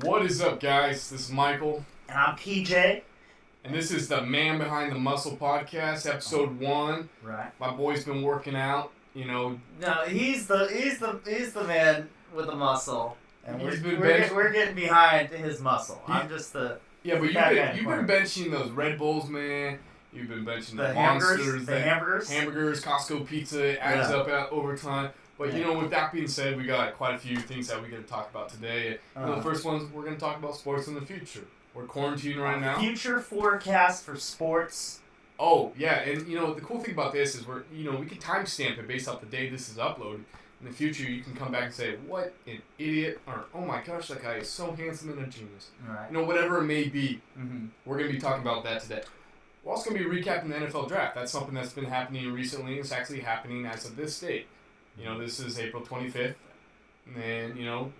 What is up, guys? This is Michael. And I'm PJ. And this is the Man Behind the Muscle podcast, episode 1. Right. My boy's been working out, No, he's the man with the muscle. And we're getting behind his muscle. I'm just the... Yeah, but you've been benching those Red Bulls, man. You've been benching the Monsters. The hamburgers. Hamburgers, Costco pizza. It adds up over time. But, with that being said, we got quite a few things that we're going to talk about today. The first one's we're going to talk about sports in the future. We're quarantined right now. Future forecast for sports. Oh, yeah. And, the cool thing about this is we can timestamp it based off the day this is uploaded. In the future, you can come back and say, what an idiot, or, oh my gosh, that guy is so handsome and a genius. Right. Whatever it may be. Mm-hmm. We're going to be talking about that today. We're also going to be recapping the NFL draft. That's something that's been happening recently. It's actually happening as of this date. This is April 25th. And,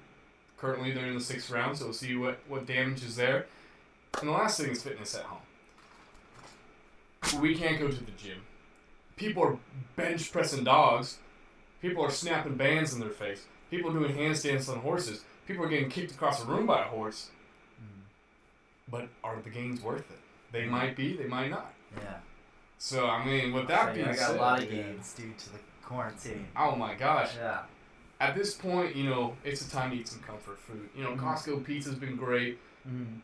currently they're in the 6th round, so we'll see what damage is there. And the last thing is fitness at home. We can't go to the gym. People are bench pressing dogs. People are snapping bands in their face. People are doing handstands on horses. People are getting kicked across the room by a horse. But are the gains worth it? They might be, they might not. Yeah. So, with that being said... I got a lot of gains due to the quarantine. Oh my gosh. Yeah. At this point, it's a time to eat some comfort food. Costco pizza's been great. Mm-hmm.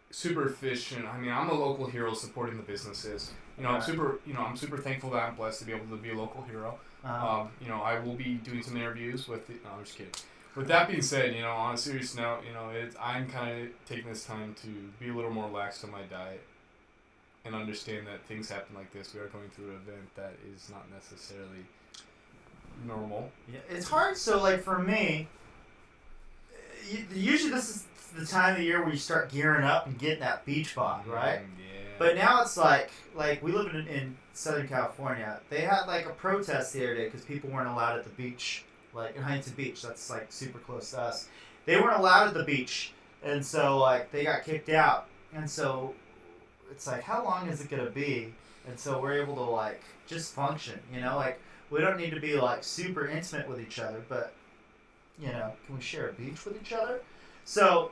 Super efficient. I'm a local hero supporting the businesses. I'm super thankful that I'm blessed to be able to be a local hero. I will be doing some interviews with. No, I'm just kidding. With that being said, on a serious note, I'm kind of taking this time to be a little more lax on my diet, and understand that things happen like this. We are going through an event that is not necessarily normal. Yeah, it's hard. So, for me, usually this is the time of the year where you start gearing up and getting that beach bod, right? Yeah. But now it's like we live in Southern California. They had a protest the other day because people weren't allowed at the beach, in Huntington Beach. That's super close to us. They weren't allowed at the beach, and so they got kicked out. And so it's how long is it gonna be? And so we're able to just function, we don't need to be super intimate with each other, but can we share a beach with each other? So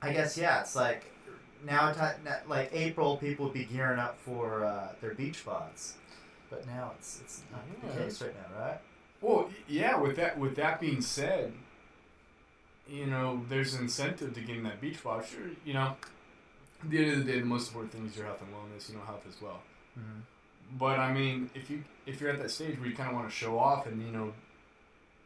I guess it's now April, people would be gearing up for their beach bods, but now it's not the case right now, right? Well, yeah. With that being said, there's an incentive to getting that beach bod. Sure, at the end of the day, the most important thing is your health and wellness. Health as well. Mm-hmm. But if you're at that stage where you kind of want to show off and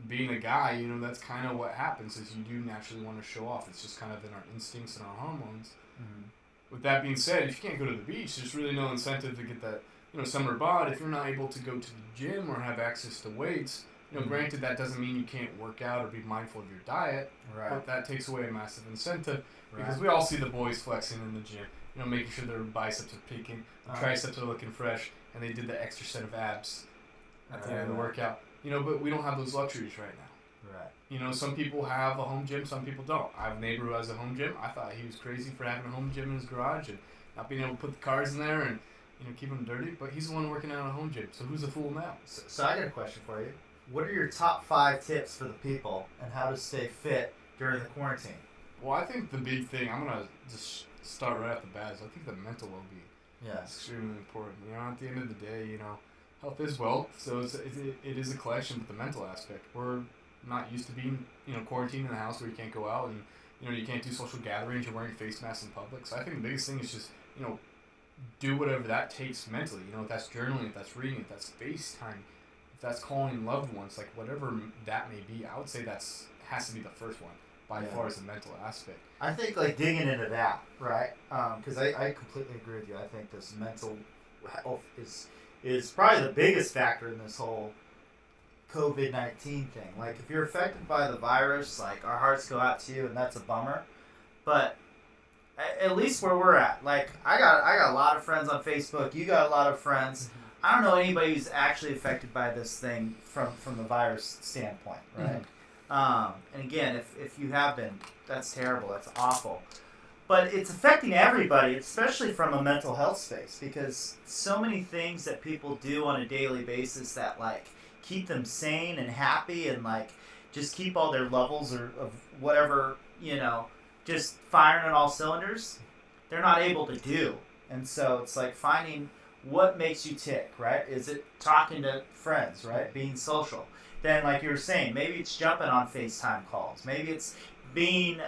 being a guy, that's kind of what happens is you do naturally want to show off. It's just kind of in our instincts and our hormones. Mm-hmm. With that being said, if you can't go to the beach, there's really no incentive to get that, summer bod. If you're not able to go to the gym or have access to weights, granted that doesn't mean you can't work out or be mindful of your diet, right? But that takes away a massive incentive because we all see the boys flexing in the gym, making sure their biceps are peaking, their triceps are looking fresh, and they did the extra set of abs at the end of the workout. But we don't have those luxuries right now. Right. Some people have a home gym, some people don't. I have a neighbor who has a home gym. I thought he was crazy for having a home gym in his garage and not being able to put the cars in there and keep them dirty. But he's the one working out at a home gym. So who's the fool now? So I got a question for you. What are your top 5 tips for the people and how to stay fit during the quarantine? Well, I think the big thing, I'm going to just start right off the bat, is I think the mental well-being. Yeah. It's extremely important. At the end of the day, health is wealth, so it is a collection, but the mental aspect. We're not used to being, quarantined in the house where you can't go out and, you can't do social gatherings, you're wearing face masks in public. So I think the biggest thing is just, do whatever that takes mentally. If that's journaling, if that's reading, if that's FaceTime, if that's calling loved ones, whatever that may be, I would say has to be the first one by far as the mental aspect. I think digging into that, right? Because I completely agree with you. I think this mental health is probably the biggest factor in this whole COVID-19 thing. If you're affected by the virus, our hearts go out to you, and that's a bummer. But at least where we're at, I got a lot of friends on Facebook. You got a lot of friends. Mm-hmm. I don't know anybody who's actually affected by this thing from the virus standpoint, right? Mm-hmm. And again, if you have been, that's terrible. That's awful. But it's affecting everybody, especially from a mental health space, because so many things that people do on a daily basis that keep them sane and happy and just keep all their levels of whatever just firing on all cylinders, they're not able to do. And so it's like finding what makes you tick, right? Is it talking to friends, right? Being social. Then, like you were saying, maybe it's jumping on FaceTime calls. Maybe it's being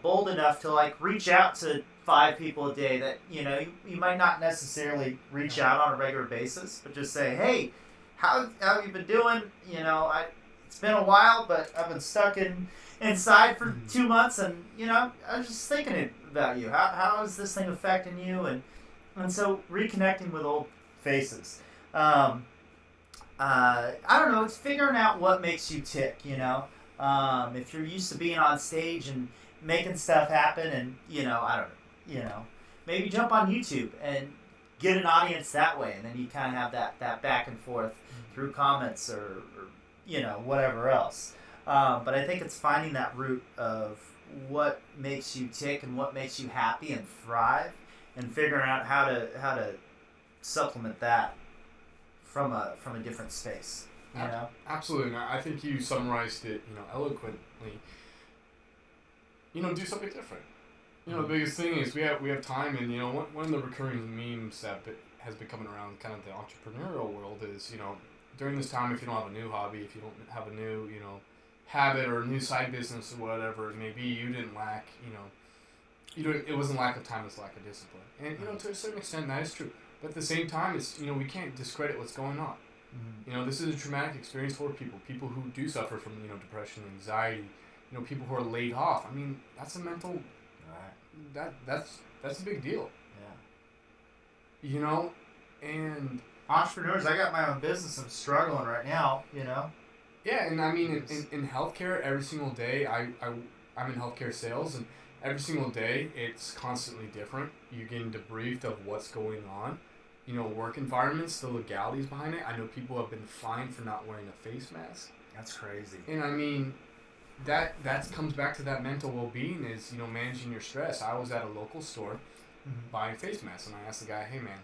bold enough to like reach out to 5 people a day that you might not necessarily reach out on a regular basis, but just say, hey, how have you been doing? It's been a while, but I've been stuck inside for 2 months, and I was just thinking about you. How is this thing affecting you? And so reconnecting with old faces. I don't know. It's figuring out what makes you tick. If you're used to being on stage and making stuff happen, and I don't know. Maybe jump on YouTube and get an audience that way, and then you kind of have that back and forth through comments or whatever else. But I think it's finding that root of what makes you tick and what makes you happy and thrive, and figuring out how to supplement that from a different space. Absolutely. I think you summarized it, eloquently. Do something different. The biggest thing is we have time, and one of the recurring memes that has been coming around kind of the entrepreneurial world is during this time, if you don't have a new hobby, if you don't have a new habit or a new side business or whatever it may be, you didn't lack it wasn't lack of time, it's lack of discipline. And to a certain extent that is true. But at the same time, it's we can't discredit what's going on. This is a traumatic experience for people who do suffer from depression, anxiety, people who are laid off. I mean, that's a mental that's a big deal. Yeah. And entrepreneurs, I got my own business. I'm struggling right now. Yeah, and I mean in healthcare, every single day I'm in healthcare sales, and every single day it's constantly different. You're getting debriefed of what's going on. Work environments, the legalities behind it. I know people have been fined for not wearing a face mask. That's crazy. And I mean, that comes back to that mental well-being is, managing your stress. I was at a local store buying face masks, and I asked the guy, hey man,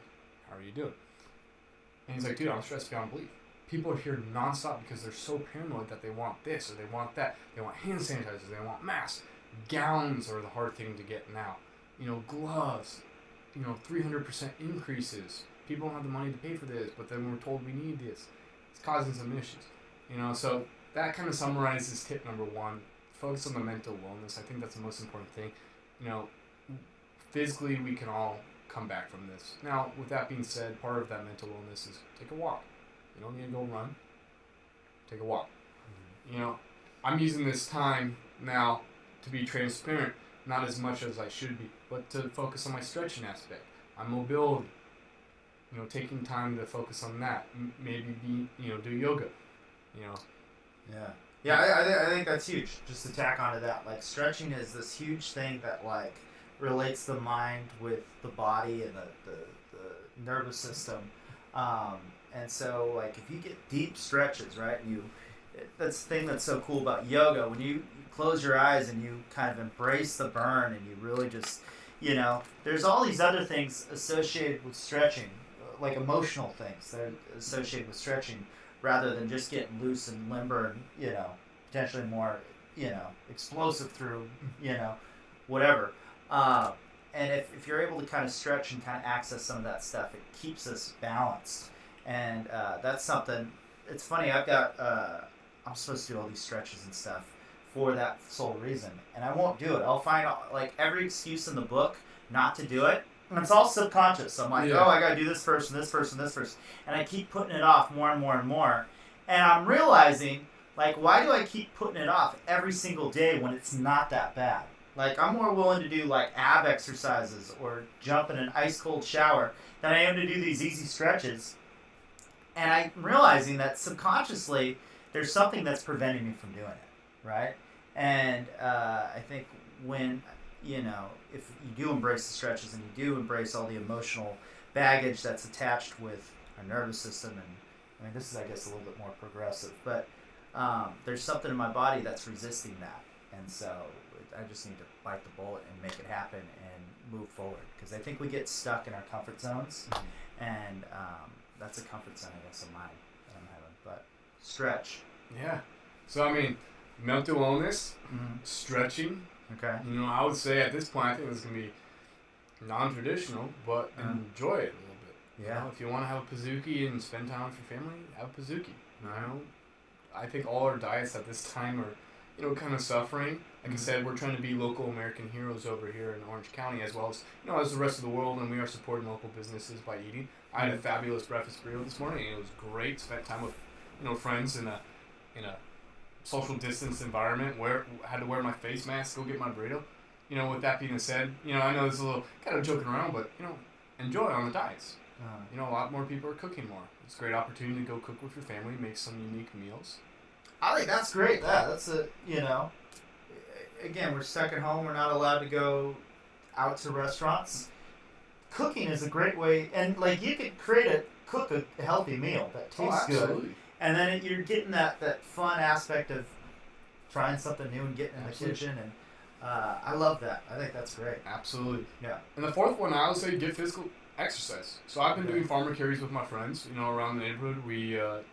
how are you doing? And he's like, dude, I'm stressed beyond belief. People are here nonstop because they're so paranoid that they want this or they want that. They want hand sanitizers, they want masks. Gowns are the hard thing to get now. Gloves, 300% increases. People don't have the money to pay for this, but then we're told we need this. It's causing some issues. So that kind of summarizes tip number 1. Focus on the mental wellness. I think that's the most important thing. Physically we can all come back from this. Now, with that being said, part of that mental wellness is take a walk. You don't need to go run. Take a walk. I'm using this time now to be transparent, not as much as I should be, but to focus on my stretching aspect, on mobility. Taking time to focus on that. Maybe do yoga. Yeah, I think that's huge. Just to tack onto that, like stretching is this huge thing that like relates the mind with the body and the nervous system. And so like if you get deep stretches, right, that's the thing that's so cool about yoga. When you close your eyes and you kind of embrace the burn and you really just, there's all these other things associated with stretching, like emotional things that are associated with stretching, rather than just getting loose and limber and, potentially more, explosive through, whatever. And if you're able to kind of stretch and kind of access some of that stuff, it keeps us balanced. And that's something, it's funny, I'm supposed to do all these stretches and stuff for that sole reason. And I won't do it. I'll find like every excuse in the book not to do it. And it's all subconscious. I'm like, I got to do this first and this first and this first. And I keep putting it off more and more and more. And I'm realizing, like, why do I keep putting it off every single day when it's not that bad? Like, I'm more willing to do, like, ab exercises or jump in an ice-cold shower than I am to do these easy stretches. And I'm realizing that subconsciously there's something that's preventing me from doing it, right? And I think when, if you do embrace the stretches and you do embrace all the emotional baggage that's attached with our nervous system, and I mean, this is, I guess, a little bit more progressive, but there's something in my body that's resisting that. And so I just need to bite the bullet and make it happen and move forward. Because I think we get stuck in our comfort zones, and that's a comfort zone, I guess, of mine that I'm having. But stretch. Yeah. So, I mean, mental illness, stretching, Okay. You know, I would say at this point, I think it's going to be non-traditional, but enjoy it a little bit. Yeah. You know, if you want to have a Pizookie and spend time with your family, have a Pizookie. You know, I think all our diets at this time are, you know, kind of suffering. Like I said, we're trying to be local American heroes over here in Orange County, as well as, you know, as the rest of the world, and we are supporting local businesses by eating. I had a fabulous breakfast burrito this morning, and it was great. Spent time with, you know, friends in a social distance environment where I had to wear my face mask, go get my burrito. You know, with that being said, you know, I know this is a little kind of joking around, but, you know, enjoy on the diets. You know, a lot more people are cooking more. It's a great opportunity to go cook with your family, make some unique meals. I think that's great. That's a, you know, again, we're stuck at home. We're not allowed to go out to restaurants. Cooking is a great way, and like you could cook a healthy meal that tastes good, and then you're getting that fun aspect of trying something new and getting in the kitchen, and I love that. I think that's great. Absolutely. Yeah. And the fourth one, I would say, get physical exercise. So I've been doing farmer carries with my friends, you know, around the neighborhood.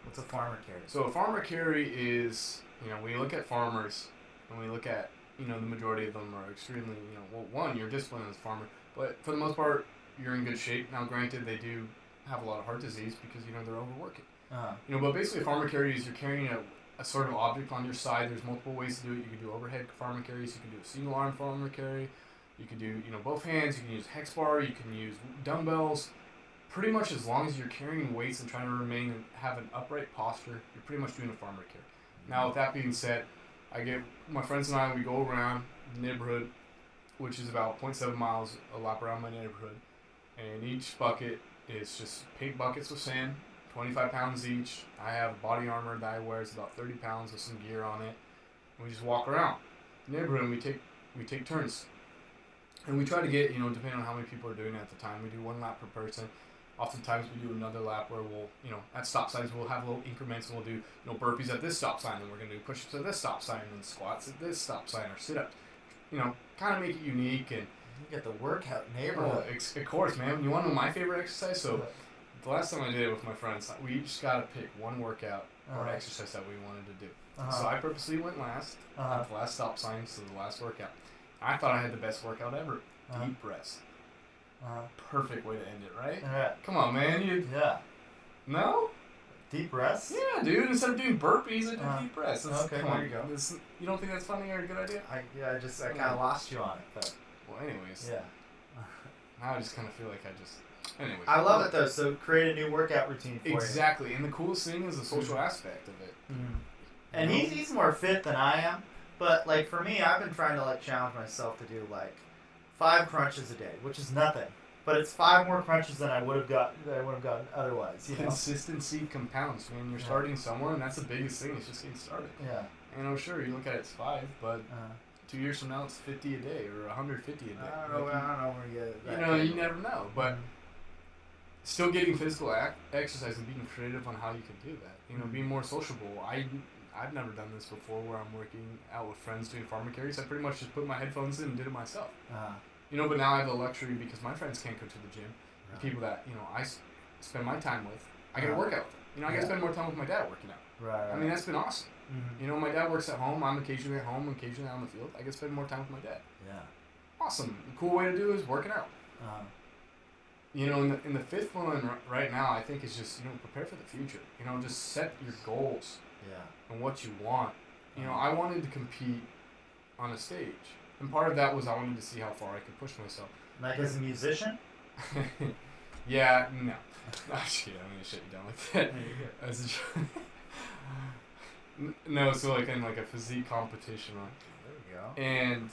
What's a farmer carry? So a farmer carry is, you know, we look at farmers, and we look at, you know, the majority of them are extremely, you know, well, one, you're disciplined as a farmer, but for the most part, you're in good shape. Now, granted, they do have a lot of heart disease because, you know, they're overworking. You know, but basically a farmer carry is you're carrying a sort of object on your side. There's multiple ways to do it. You can do overhead farmer carries. You can do a single arm farmer carry. You can do, you know, both hands. You can use hex bar. You can use dumbbells. Pretty much as long as you're carrying weights and trying to remain and have an upright posture, you're pretty much doing a farmer carry. Now, with that being said, I get my friends and I, we go around the neighborhood, which is about 0.7 miles a lap around my neighborhood. And each bucket is just pink buckets with sand, 25 pounds each. I have body armor that I wear. It's about 30 pounds with some gear on it. And we just walk around the neighborhood and we take turns. And we try to get, you know, depending on how many people are doing it at the time, we do one lap per person. Oftentimes we do another lap where we'll, you know, at stop signs we'll have little increments and we'll do, you know, burpees at this stop sign and we're going to do push-ups at this stop sign and squats at this stop sign or sit-ups. You know, kind of make it unique and... You get the workout neighborhood. Of course, man. You want to know my favorite exercise? So, the last time I did it with my friends, we each got to pick one workout or exercise that we wanted to do. So I purposely went last at the last stop sign, so the last workout. I thought I had the best workout ever. Deep breaths. Perfect way to end it, right? Yeah. Come on, man. No? Deep breaths? Yeah, dude. Instead of doing burpees, I did deep breaths. Okay, come on. there you go. You don't think that's funny or a good idea? I kind of lost you on it, but... Well, anyways. Yeah. Now I just kind of feel like anyways. I love it, though. So create a new workout routine for you. Exactly. And the coolest thing is the social aspect of it. Mm-hmm. And he's more fit than I am. But, like, for me, I've been trying to, like, challenge myself to do, like, 5 crunches a day, which is nothing. But it's 5 more crunches than I would have gotten otherwise. You know? Consistency compounds, man. You're starting somewhere, and that's the biggest thing. It's just getting started. Yeah. And I'm sure you look at it, it's 5, but 2 years from now, it's 50 a day or 150 a day. I don't know where you get that. You know, you never know. But still getting physical exercise and being creative on how you can do that. You know, being more sociable. I've never done this before where I'm working out with friends doing farmer carries. I pretty much just put my headphones in and did it myself. You know, but now I have the luxury because my friends can't go to the gym. The people that, you know, I spend my time with, I get to work out with them. You know, I get to spend more time with my dad working out. Right. I mean, that's been awesome. You know, my dad works at home. I'm occasionally at home, occasionally out on the field. I get to spend more time with my dad. Yeah. Awesome. The cool way to do it is working out. You know, in the fifth one right now, I think is just, you know, prepare for the future. You know, just set your goals. Yeah. And what you want. You know, I wanted to compete on a stage. And part of that was I wanted to see how far I could push myself. Like as a musician? Yeah, no. Actually, I'm going to shut you down with that. As no, so like in like a physique competition. There we go. And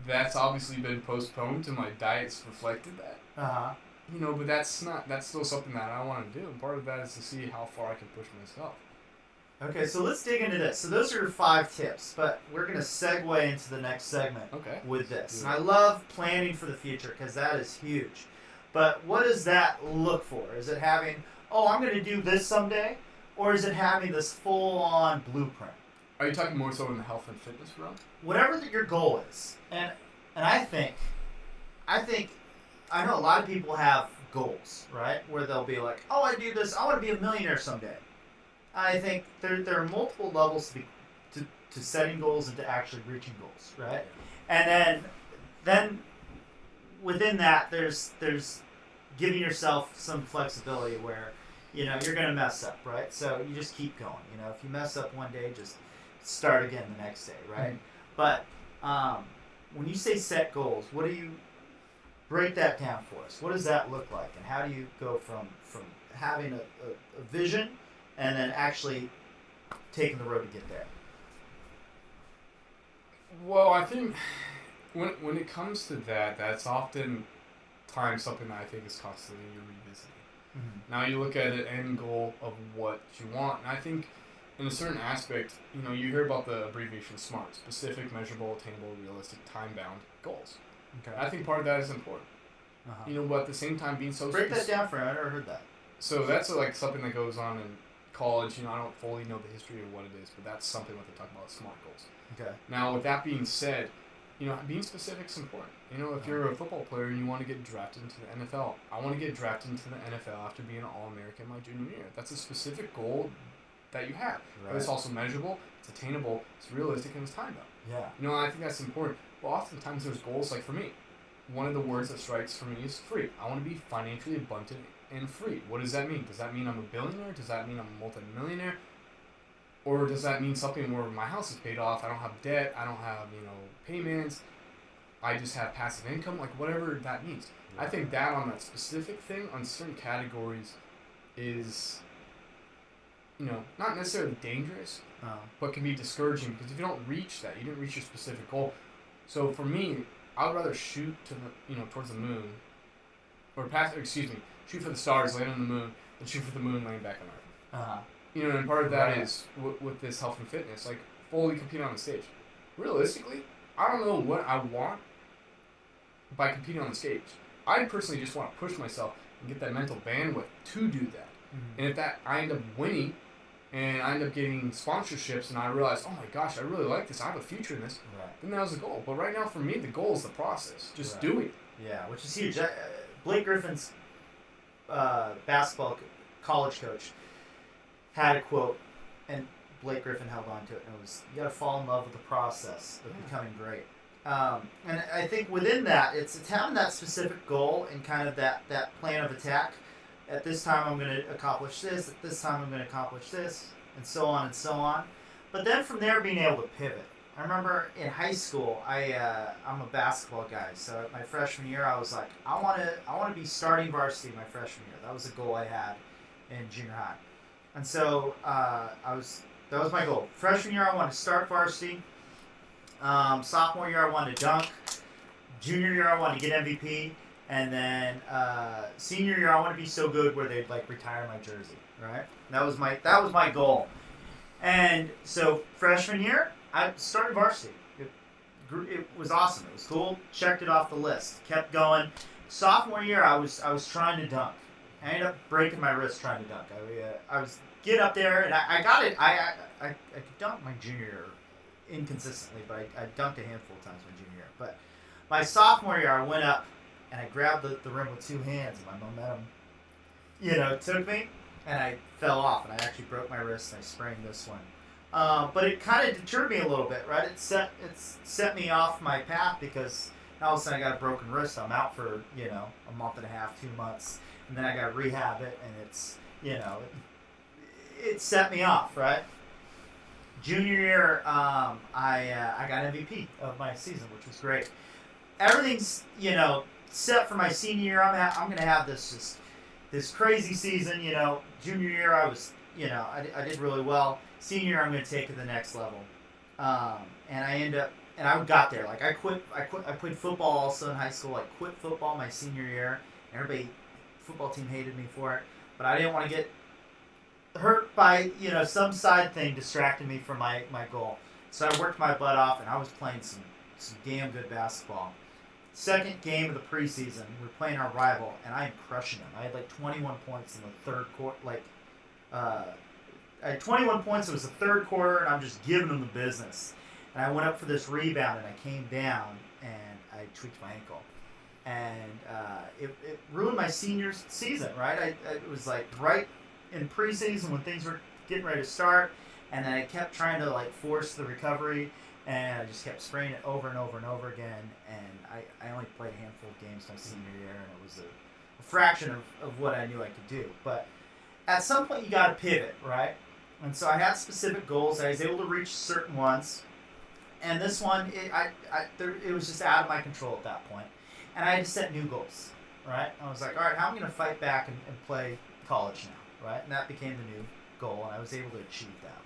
that's obviously been postponed till my diet's reflected that. You know, but that's still something that I want to do. And part of that is to see how far I can push myself. Okay, so let's dig into this. So those are your 5 tips, but we're going to segue into the next segment with this. And I love planning for the future because that is huge. But what does that look for? Is it having, I'm going to do this someday? Or is it having this full-on blueprint? Are you talking more so in the health and fitness realm? Whatever your goal is. And I think, I know a lot of people have goals, right? Where they'll be like, I do this, I want to be a millionaire someday. I think there are multiple levels to setting goals and to actually reaching goals, right? And then within that, there's giving yourself some flexibility where, you know, you're gonna mess up, right? So you just keep going. You know, if you mess up one day, just start again the next day, right? But when you say set goals, what do you break that down for us? What does that look like, and how do you go from having a vision and then actually taking the road to get there? Well, I think when it comes to that, that's often times something that I think is constantly revisiting. Mm-hmm. Now you look at an end goal of what you want, and I think in a certain aspect, you know, you hear about the abbreviation SMART: specific, measurable, attainable, realistic, time-bound goals. Okay. I think part of that is important. Uh-huh. You know, but at the same time, being so break that down for me. I never heard that. So that's like something that goes on in college. You know, I don't fully know the history of what it is, but that's something what they talk about, SMART goals. Okay. Now, with that being said, you know, being specific is important. You know, if you're a football player and you want to get drafted into the NFL, I want to get drafted into the NFL after being an All-American my junior year. That's a specific goal that you have. Right. But it's also measurable, it's attainable, it's realistic, and it's time-bound. Yeah. You know, I think that's important. But oftentimes there's goals, like for me, one of the words that strikes for me is free. I want to be financially abundant and free. What does that mean? Does that mean I'm a billionaire? Does that mean I'm a multi-millionaire? Or does that mean something where my house is paid off, I don't have debt, I don't have, you know, payments, I just have passive income, like whatever that means. I think that on that specific thing, on certain categories, is, you know, not necessarily dangerous, but can be discouraging, because if you don't reach that, you didn't reach your specific goal. So for me, I would rather shoot to the, you know, towards the moon, or shoot for the stars, land on the moon, than shoot for the moon, laying back on Earth. Uh-huh. You know, and part of that is with this health and fitness, like fully compete on the stage. Realistically, I don't know what I want by competing on the stage. I personally just want to push myself and get that mental bandwidth to do that. Mm-hmm. And if that I end up winning, and I end up getting sponsorships, and I realize, oh my gosh, I really like this, I have a future in this, then that was the goal. But right now, for me, the goal is the process, just doing it. Yeah, which is huge. Blake Griffin's basketball college coach had a quote, and Blake Griffin held on to it, and it was, you got to fall in love with the process of becoming great. And I think within that, it's having that specific goal and kind of that plan of attack. At this time, I'm going to accomplish this. At this time, I'm going to accomplish this, and so on and so on. But then from there, being able to pivot. I remember in high school, I'm a basketball guy. So my freshman year, I was like, I want to be starting varsity my freshman year. That was a goal I had in junior high. And so that was my goal. Freshman year, I wanted to start varsity. Sophomore year, I wanted to dunk. Junior year, I wanted to get MVP. And then senior year, I wanted to be so good where they'd like retire my jersey. Right? That was my goal. And so freshman year, I started varsity. It was awesome. It was cool. Checked it off the list. Kept going. Sophomore year, I was trying to dunk. I ended up breaking my wrist trying to dunk. I was get up there, and I got it. I could dunk my junior year inconsistently, but I dunked a handful of times my junior year. But my sophomore year, I went up, and I grabbed the rim with two hands, and my momentum, took me, and I fell off, and I actually broke my wrist, and I sprained this one. But it kind of deterred me a little bit, right? It set me off my path, because all of a sudden I got a broken wrist. I'm out for, a month and a half, 2 months. And then I got to rehab it, and it's, it set me off, right? Junior year, I got MVP of my season, which was great. Everything's, set for my senior year. I'm going to have this crazy season, Junior year, I was, I did really well. Senior year, I'm going to take it to the next level. And I got there. Like, I played football also in high school. I quit football my senior year. Football team hated me for it, but I didn't want to get hurt by, some side thing distracting me from my goal. So I worked my butt off, and I was playing some damn good basketball. Second game of the preseason, we're playing our rival, and I am crushing them. I had like 21 points in the third quarter. I had 21 points. It was the third quarter, and I'm just giving them the business. And I went up for this rebound, and I came down, and I tweaked my ankle. And it ruined my senior season, right? It was like right in preseason when things were getting ready to start, and then I kept trying to like force the recovery, and I just kept spraying it over and over and over again. And I only played a handful of games my senior year, and it was a fraction of what I knew I could do. But at some point, you got to pivot, right? And so I had specific goals. I was able to reach certain ones. And this one, it was just out of my control at that point. And I had to set new goals, right? I was like, all right, how am I going to fight back and play college now, right? And that became the new goal, and I was able to achieve that,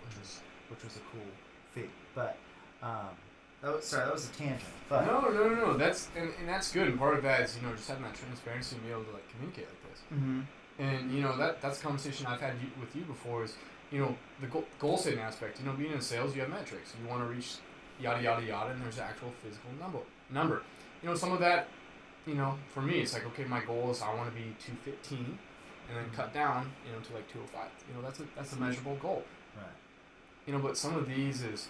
which was a cool feat. But that was a tangent. But No. That's and that's good. And part of that is just having that transparency and be able to like communicate like this. Mm-hmm. And that's a conversation I've had with you before. Is the goal setting aspect. Being in sales, you have metrics. You want to reach yada yada yada, and there's an actual physical number. Some of that, for me, it's like, okay, my goal is I want to be 215, and then cut down, to like 205. That's a measurable goal. Right. But some of these is,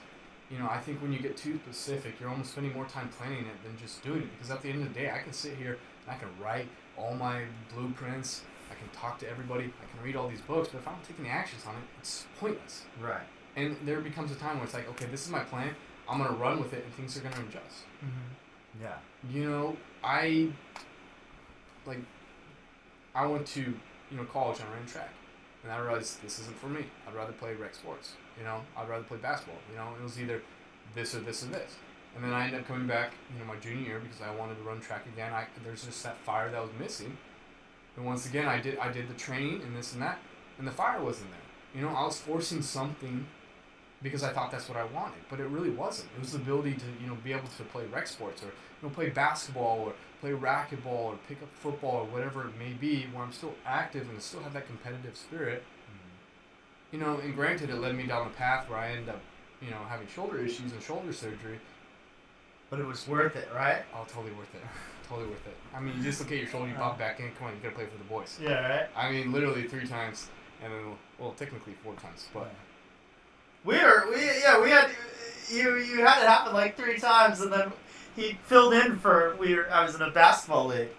I think when you get too specific, you're almost spending more time planning it than just doing it. Because at the end of the day, I can sit here and I can write all my blueprints. I can talk to everybody. I can read all these books, but if I don't take any actions on it, it's pointless. Right. And there becomes a time where it's like, okay, this is my plan. I'm going to run with it, and things are going to adjust. Mm-hmm. Yeah. I went to, college and I ran track. And I realized this isn't for me. I'd rather play rec sports. I'd rather play basketball. It was either this or this or this. And then I ended up coming back, my junior year because I wanted to run track again. There's just that fire that was missing. And once again, I did the training and this and that, and the fire wasn't there. I was forcing something because I thought that's what I wanted, but it really wasn't. It was the ability to, be able to play rec sports or, play basketball or play racquetball or pick up football or whatever it may be, where I'm still active and still have that competitive spirit. Mm-hmm. And granted, it led me down the path where I ended up, having shoulder issues and shoulder surgery. But it was worth it, right? Oh, totally worth it. Totally worth it. I mean, you dislocate your shoulder, you pop back in, come on, you gotta play for the boys. Yeah, right? I mean, literally 3 times, and then, well, technically 4 times, but... We had you had it happen like 3 times, and then he filled in for I was in a basketball league,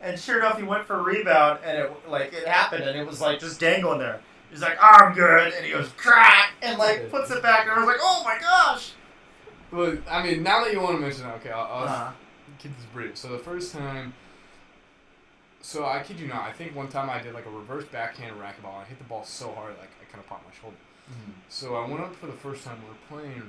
and sure enough, he went for a rebound, and it happened, and it was like just dangling there. He's like, I'm good, and he goes crack, and like puts it back, and I was like, oh my gosh. Well, I mean, now that you want to mention it, okay, I'll keep this brief. So the first time, I kid you not, I think one time I did like a reverse backhand racquetball, and I hit the ball so hard, like I kind of popped my shoulder. Mm-hmm. So I went up for the first time. We were playing.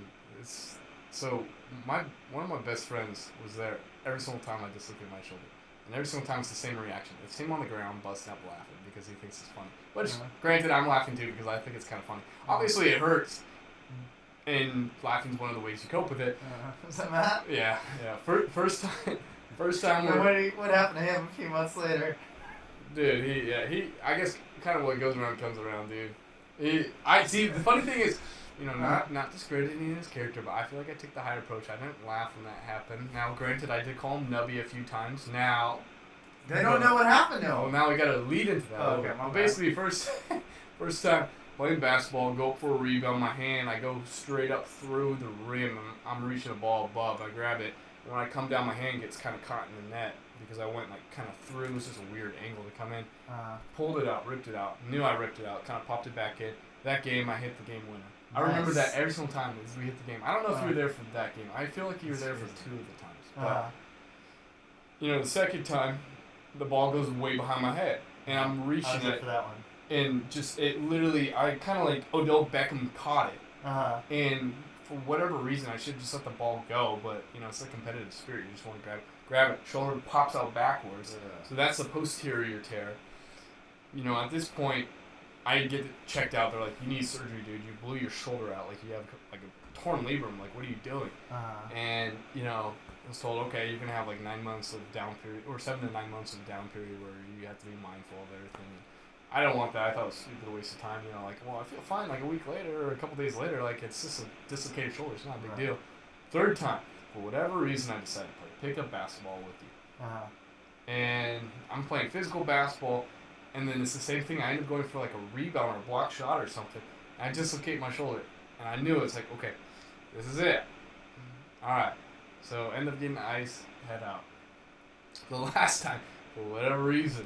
One of my best friends was there every single time I dislocated my shoulder, and every single time it's the same reaction. It's him on the ground busting up laughing because he thinks it's funny. But granted, I'm laughing too because I think it's kind of funny. Obviously, it hurts, and laughing is one of the ways you cope with it. Is that Matt? Yeah. First time. What happened to him a few months later? Dude, he. I guess kind of what goes around comes around, dude. I see. The funny thing is, not discrediting his character, but I feel like I took the higher approach. I didn't laugh when that happened. Now, granted, I did call him Nubby a few times. Now, they don't know what happened to him. Well, now we got to lead into that. Oh, okay, but basically, first time playing basketball, go up for a rebound. My hand, I go straight up through the rim. I'm reaching the ball above. I grab it. And when I come down, my hand gets kind of caught in the net because I went like kind of through. It was just a weird angle to come in. Pulled it out, ripped it out. Knew I ripped it out. Kind of popped it back in. That game, I hit the game winner. I remember that every single time as we hit the game. I don't know if you were there for that game. I feel like you were there for 2 of the times. But, the second time, the ball goes way behind my head. And I'm reaching it. For that one. And just, it literally, I kind of like Odell Beckham caught it. And for whatever reason, I should have just let the ball go. But, it's a competitive spirit. You just want to grab it. Shoulder pops out backwards. So that's a posterior tear. At this point, I get checked out. They're like, you need surgery, dude. You blew your shoulder out. Like, you have like a torn labrum. Like, what are you doing? And, I was told, okay, you're going to have like 9 months of down period, or 7 to 9 months of down period where you have to be mindful of everything. I don't want that. I thought it was a waste of time. I feel fine like a week later or a couple days later. Like, it's just a dislocated shoulder. It's not a big deal. Third time, for whatever reason, I decided to play pickup basketball with you. And I'm playing physical basketball. And then it's the same thing. I end up going for like a rebound or a block shot or something. And I dislocate my shoulder. And I knew it's like, okay, this is it. Alright. So end up getting ice, head out. The last time, for whatever reason,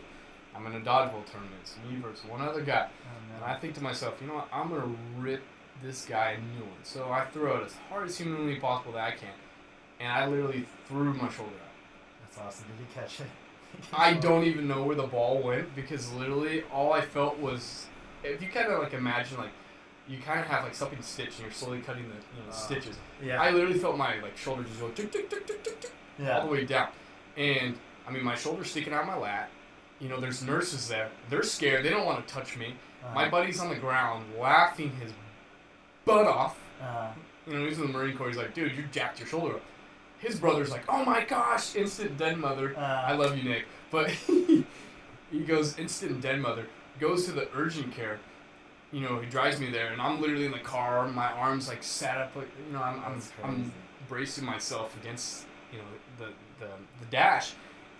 I'm in a dodgeball tournament. It's me versus one other guy. And I think to myself, you know what? I'm going to rip this guy a new one. So I throw it as hard as humanly possible that I can. And I literally threw my shoulder out. That's awesome. Did you catch it? I don't even know where the ball went because literally all I felt was, if you kind of like imagine like, you kind of have like something stitched and you're slowly cutting the stitches. Yeah. I literally felt my like shoulder just go tick, tick, tick, tick, tick, tick, Yeah. all the way down. And I mean, my shoulder's sticking out of my lat. You know, there's nurses there. They're scared. They don't want to touch me. My buddy's on the ground laughing his butt off. You know, he's in the Marine Corps. He's like, dude, you jacked your shoulder up. His brother's like, oh my gosh, instant dead mother. I love you, Nick. But he goes, instant dead mother. Goes to the urgent care. You know, he drives me there, and I'm literally in the car. My arms like sat up, like, you know, I'm bracing myself against, you know, the dash,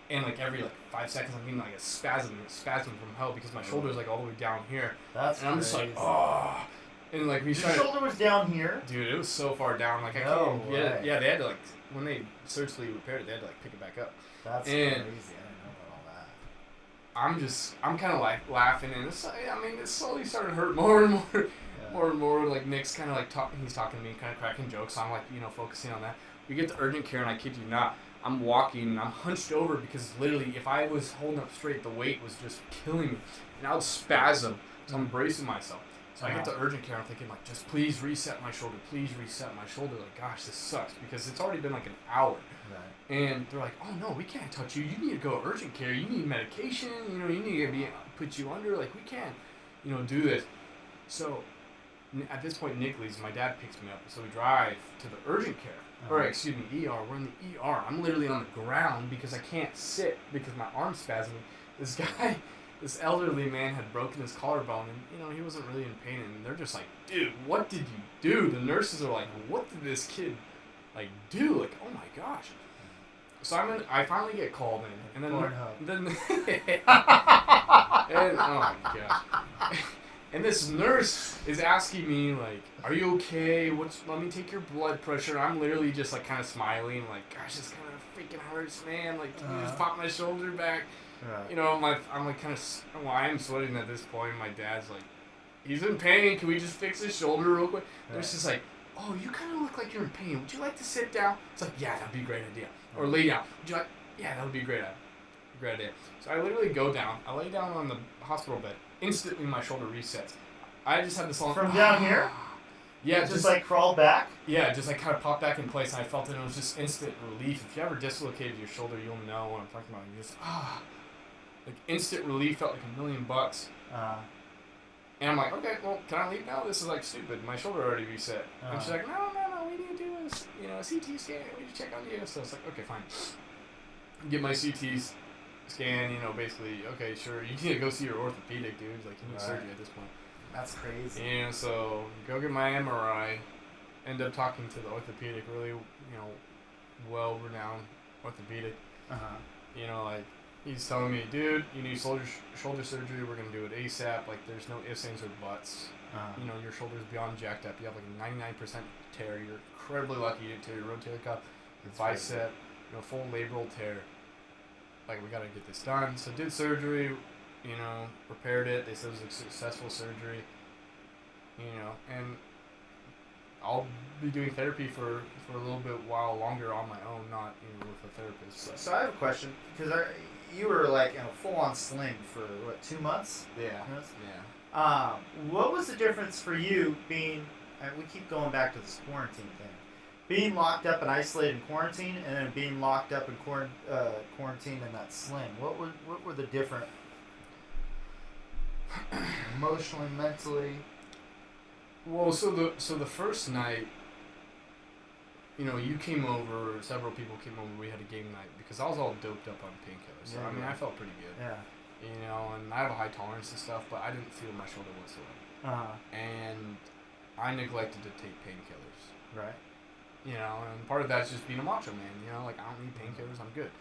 and like every like 5 seconds I'm getting like a spasm from hell because my shoulder's like all the way down here. That's and I'm crazy. just like, oh, and like we Your shoulder was down here. Dude, it was so far down, like I can't. Yeah, they had to like when they surgically repaired it, they had to like pick it back up. That's crazy. I didn't know about all that. I'm kind of like laughing, and it slowly started to hurt more and more, more and more. Like Nick's kind of like he's talking to me, kind of cracking jokes. So I'm like, you know, focusing on that. We get to urgent care, and I kid you not, I'm walking, and I'm hunched over because literally, if I was holding up straight, the weight was just killing me, and I would spasm. So I'm bracing myself. So I get to urgent care, I'm thinking like, just please reset my shoulder, Like, gosh, this sucks because it's already been like an hour. Right. And they're like, oh no, we can't touch you. You need to go urgent care. You need medication. You know, you need to put you under. Like, we can't, you know, do this. So at this point, Nick leaves. My dad picks me up. So we drive to the urgent care. Or excuse me, ER. We're in the ER. I'm literally on the ground because I can't sit because my arm's spasming. This guy, this elderly man had broken his collarbone, and you know he wasn't really in pain. And they're just like, dude, what did you do? The nurses are like, what did this kid like do? Like, oh my gosh. So I finally get called in, and then and oh my gosh. And this nurse is asking me, like, are you okay? Let me take your blood pressure. I'm literally just, like, kind of smiling, like, gosh, this kind of freaking hurts, man. Like, can you just pop my shoulder back? Right. You know, I'm like, kind of, well, I am sweating at this point. My dad's like, he's in pain. Can we just fix his shoulder real quick? Right. Nurse is like, oh, you kind of look like you're in pain. Would you like to sit down? It's like, yeah, that'd be a great idea. Or lay down. Would you like, yeah, that would be a great idea. So I literally go down. I lay down on the hospital bed. Instantly, my shoulder resets. I just had this long... From down here? Yeah, just like crawl back? Yeah, just like kind of popped back in place, and I felt it. It was just instant relief. If you ever dislocated your shoulder, you'll know what I'm talking about. You just like instant relief, felt like $1,000,000. And I'm like, okay, well, can I leave now? This is like stupid. My shoulder already reset. And she's like, no, we need to do a CT scan. We need to check on you. So it's like, okay, fine. Get my CT scan. You know, basically, okay, sure. You need to go see your orthopedic, dude. Like, you need surgery at this point. That's crazy. And so go get my MRI. End up talking to the orthopedic, really, you know, well-renowned orthopedic. You know, like he's telling me, dude, you need shoulder surgery. We're gonna do it ASAP. Like there's no ifs, ands, or buts. You know, your shoulder's beyond jacked up. You have like a 99% tear. You're incredibly lucky to tear your rotator cuff, your bicep, you know, full labral tear. Like we gotta get this done. So did surgery. You know, repaired it. They said it was a successful surgery. You know, and I'll be doing therapy for a little bit while longer on my own, not with a therapist. So I have a question because you were like in a full-on sling for what, 2 months? Yeah. Yeah. What was the difference for you being? We keep going back to this quarantine thing. Being locked up and isolated in quarantine, and then being locked up in quarantine in that sling. What were the different? Emotionally, mentally. Well, so the first night, you know, you came over, several people came over, we had a game night, because I was all doped up on painkillers, so, I mean, I felt pretty good. Yeah. You know, and I have a high tolerance and stuff, but I didn't feel my shoulder whatsoever. And I neglected to take painkillers. Right. You know, and part of that's just being a macho man, you know, like, I don't need painkillers, I'm good.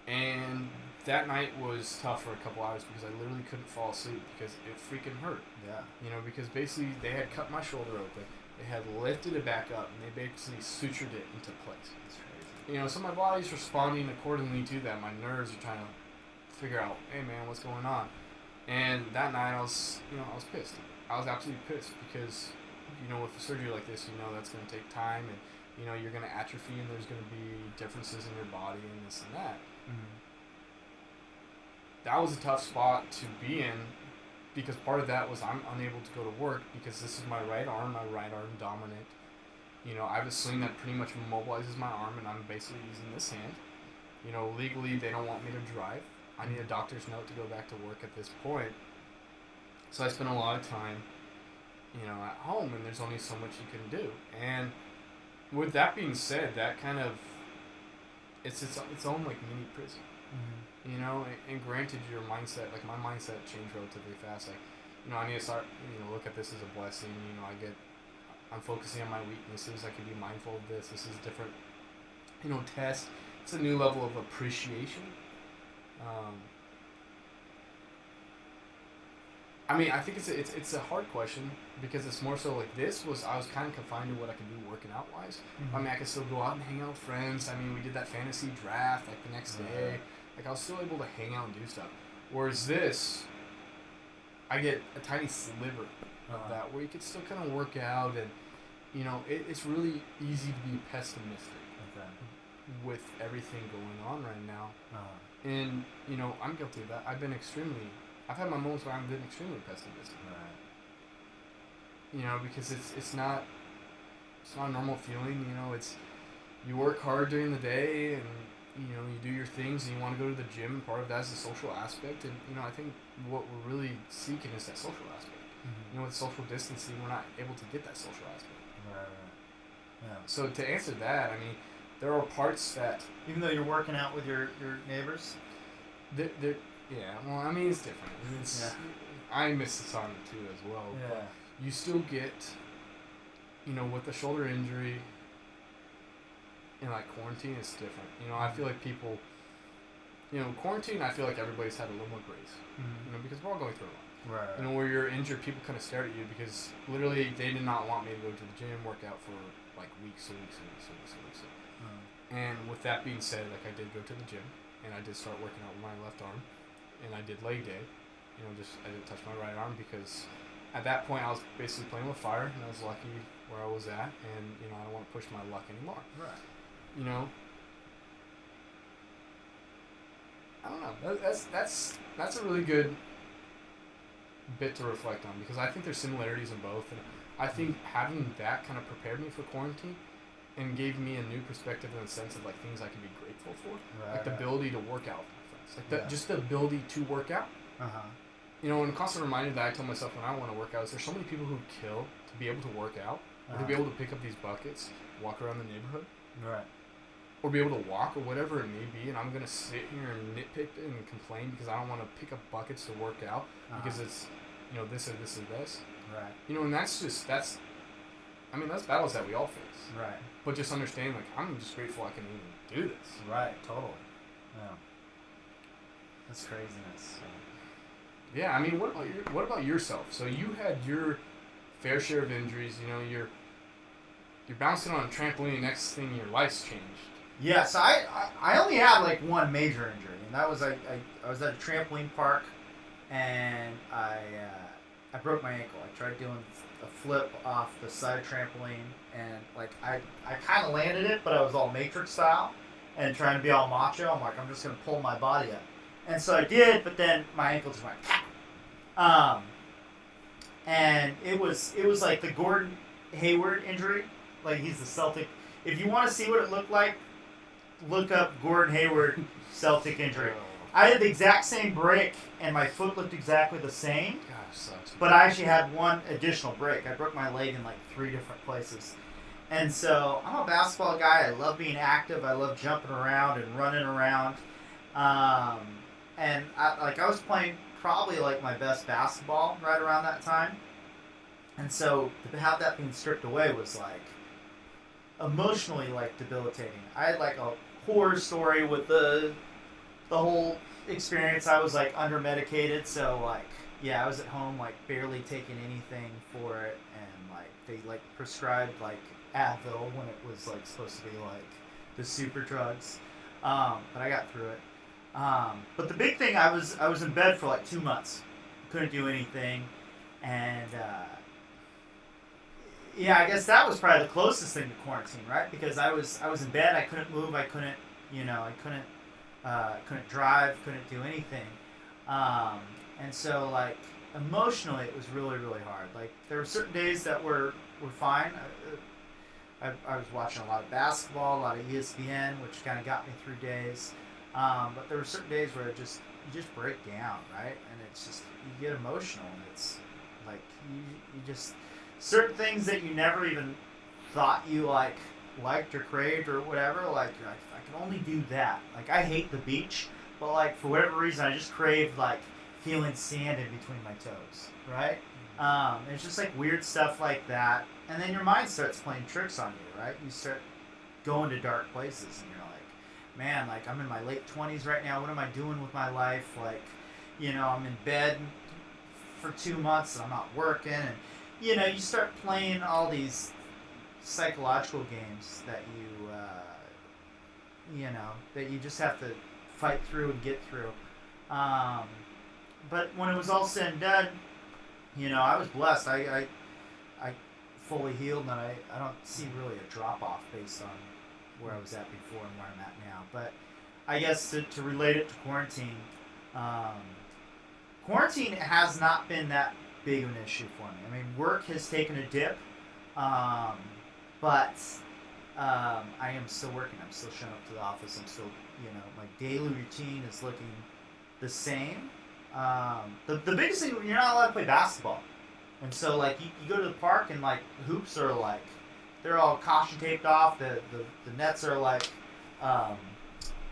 And that night was tough for a couple hours because I literally couldn't fall asleep because it freaking hurt. Yeah. You know, because basically they had cut my shoulder open, they had lifted it back up, and they basically sutured it into place. That's crazy. You know, so my body's responding accordingly to that. My nerves are trying to figure out, hey man, what's going on? And that night I was pissed. I was absolutely pissed because with a surgery like this, that's going to take time, and you're going to atrophy, and there's going to be differences in your body and this and that. Mm-hmm. That was a tough spot to be in, because part of that was I'm unable to go to work because this is my right arm dominant. I have a sling that pretty much immobilizes my arm, and I'm basically using this hand. Legally they don't want me to drive. I need a doctor's note to go back to work at this point. So I spent a lot of time, at home, and there's only so much you can do. And with that being said, that kind of, it's its own like mini prison. Mm-hmm. And granted, your mindset, like my mindset changed relatively fast. Like, I need to start, look at this as a blessing. I'm focusing on my weaknesses. I can be mindful of this. This is different, test. It's a new level of appreciation. I think it's a hard question, because it's more so like I was kind of confined to what I could do working out wise. Mm-hmm. I could still go out and hang out with friends. We did that fantasy draft like the next day. Like I was still able to hang out and do stuff. Whereas this, I get a tiny sliver of that where you could still kind of work out, and it's really easy to be pessimistic with everything going on right now. And I'm guilty of that. I've had my moments where I've been extremely pessimistic. Because it's not a normal feeling. It's, you work hard during the day, and you do your things, and you want to go to the gym. Part of that is the social aspect, and I think what we're really seeking is that social aspect. Mm-hmm. With social distancing, we're not able to get that social aspect. Right. Yeah. So to answer that, there are parts that, even though you're working out with your neighbors, yeah. Well, it's different. I miss the sauna too as well. Yeah. But you still get, with the shoulder injury, in like quarantine, it's different. I feel like people, quarantine, I feel like everybody's had a little more grace. Mm-hmm. Because we're all going through a lot. Right. Where you're injured, people kind of stare at you because literally they did not want me to go to the gym, work out for like weeks and weeks and weeks and weeks and weeks. And with that being said, like I did go to the gym, and I did start working out with my left arm, and I did leg day. I didn't touch my right arm because at that point I was basically playing with fire, and I was lucky where I was at, and I don't want to push my luck anymore. Right. I don't know. That's a really good bit to reflect on, because I think there's similarities in both, and I think having that kind of prepared me for quarantine and gave me a new perspective in the sense of like things I can be grateful for, like the ability to work out with my friends, like just the ability to work out. And a constant reminder that I tell myself when I want to work out is there's so many people who kill to be able to work out, or to be able to pick up these buckets, walk around the neighborhood, right, or be able to walk or whatever it may be, and I'm gonna sit here and nitpick and complain because I don't want to pick up buckets to work out because it's this or this or this. Right. And that's battles that we all face. Right. But just understand, like, I'm just grateful I can even do this. Right. Totally. Yeah. That's craziness. Yeah. What about yourself? So you had your fair share of injuries. You're bouncing on a trampoline. Next thing, your life's changed. Yeah. So I only had like one major injury, and that was I was at a trampoline park, and I broke my ankle. I tried doing a flip off the side of trampoline, and like I kind of landed it, but I was all Matrix style and trying to be all macho. I'm like, I'm just gonna pull my body up, and so I did, but then my ankle just went and it was like the Gordon Hayward injury. Like, he's the Celtic. If you want to see what it looked like, look up Gordon Hayward Celtic injury. I had the exact same break, and my foot looked exactly the same. Gosh, sucks. But I actually had one additional break. I broke my leg in like 3 different places. And so I'm a basketball guy. I love being active. I love jumping around and running around. And I was playing probably like my best basketball right around that time. And so to have that being stripped away was like emotionally like debilitating. I had like a horror story with the whole experience. I was like under medicated, so like I was at home like barely taking anything for it, and like they like prescribed like Advil when it was like supposed to be like the super drugs. But I got through it. But the big thing, I was in bed for like 2 months, couldn't do anything, and Yeah, I guess that was probably the closest thing to quarantine, right? Because I was in bed, I couldn't move, I couldn't, couldn't drive, couldn't do anything, um, and so like emotionally, it was really really hard. Like there were certain days that were fine. I was watching a lot of basketball, a lot of ESPN, which kind of got me through days. But there were certain days where you just break down, right? And it's just you get emotional, and it's like you just certain things that you never even thought you liked or craved or whatever. Like you're like I can only do that. Like I hate the beach, but like for whatever reason, I just craved like feeling sand in between my toes, right? It's just like weird stuff like that, and then your mind starts playing tricks on you, right? You start going to dark places, and you're like, man, like I'm in my late 20s right now. What am I doing with my life? Like, I'm in bed for 2 months and I'm not working, and you start playing all these psychological games that that you just have to fight through and get through. But when it was all said and done, I was blessed. I fully healed, and I don't see really a drop off based on where I was at before and where I'm at now. But I guess to relate it to quarantine, quarantine has not been that big of an issue for me. I mean, work has taken a dip, but I am still working. I'm still showing up to the office. I'm still, my daily routine is looking the same. The biggest thing, you're not allowed to play basketball. And so, like, you go to the park and, like, the hoops are, like, they're all caution taped off. The nets are, like,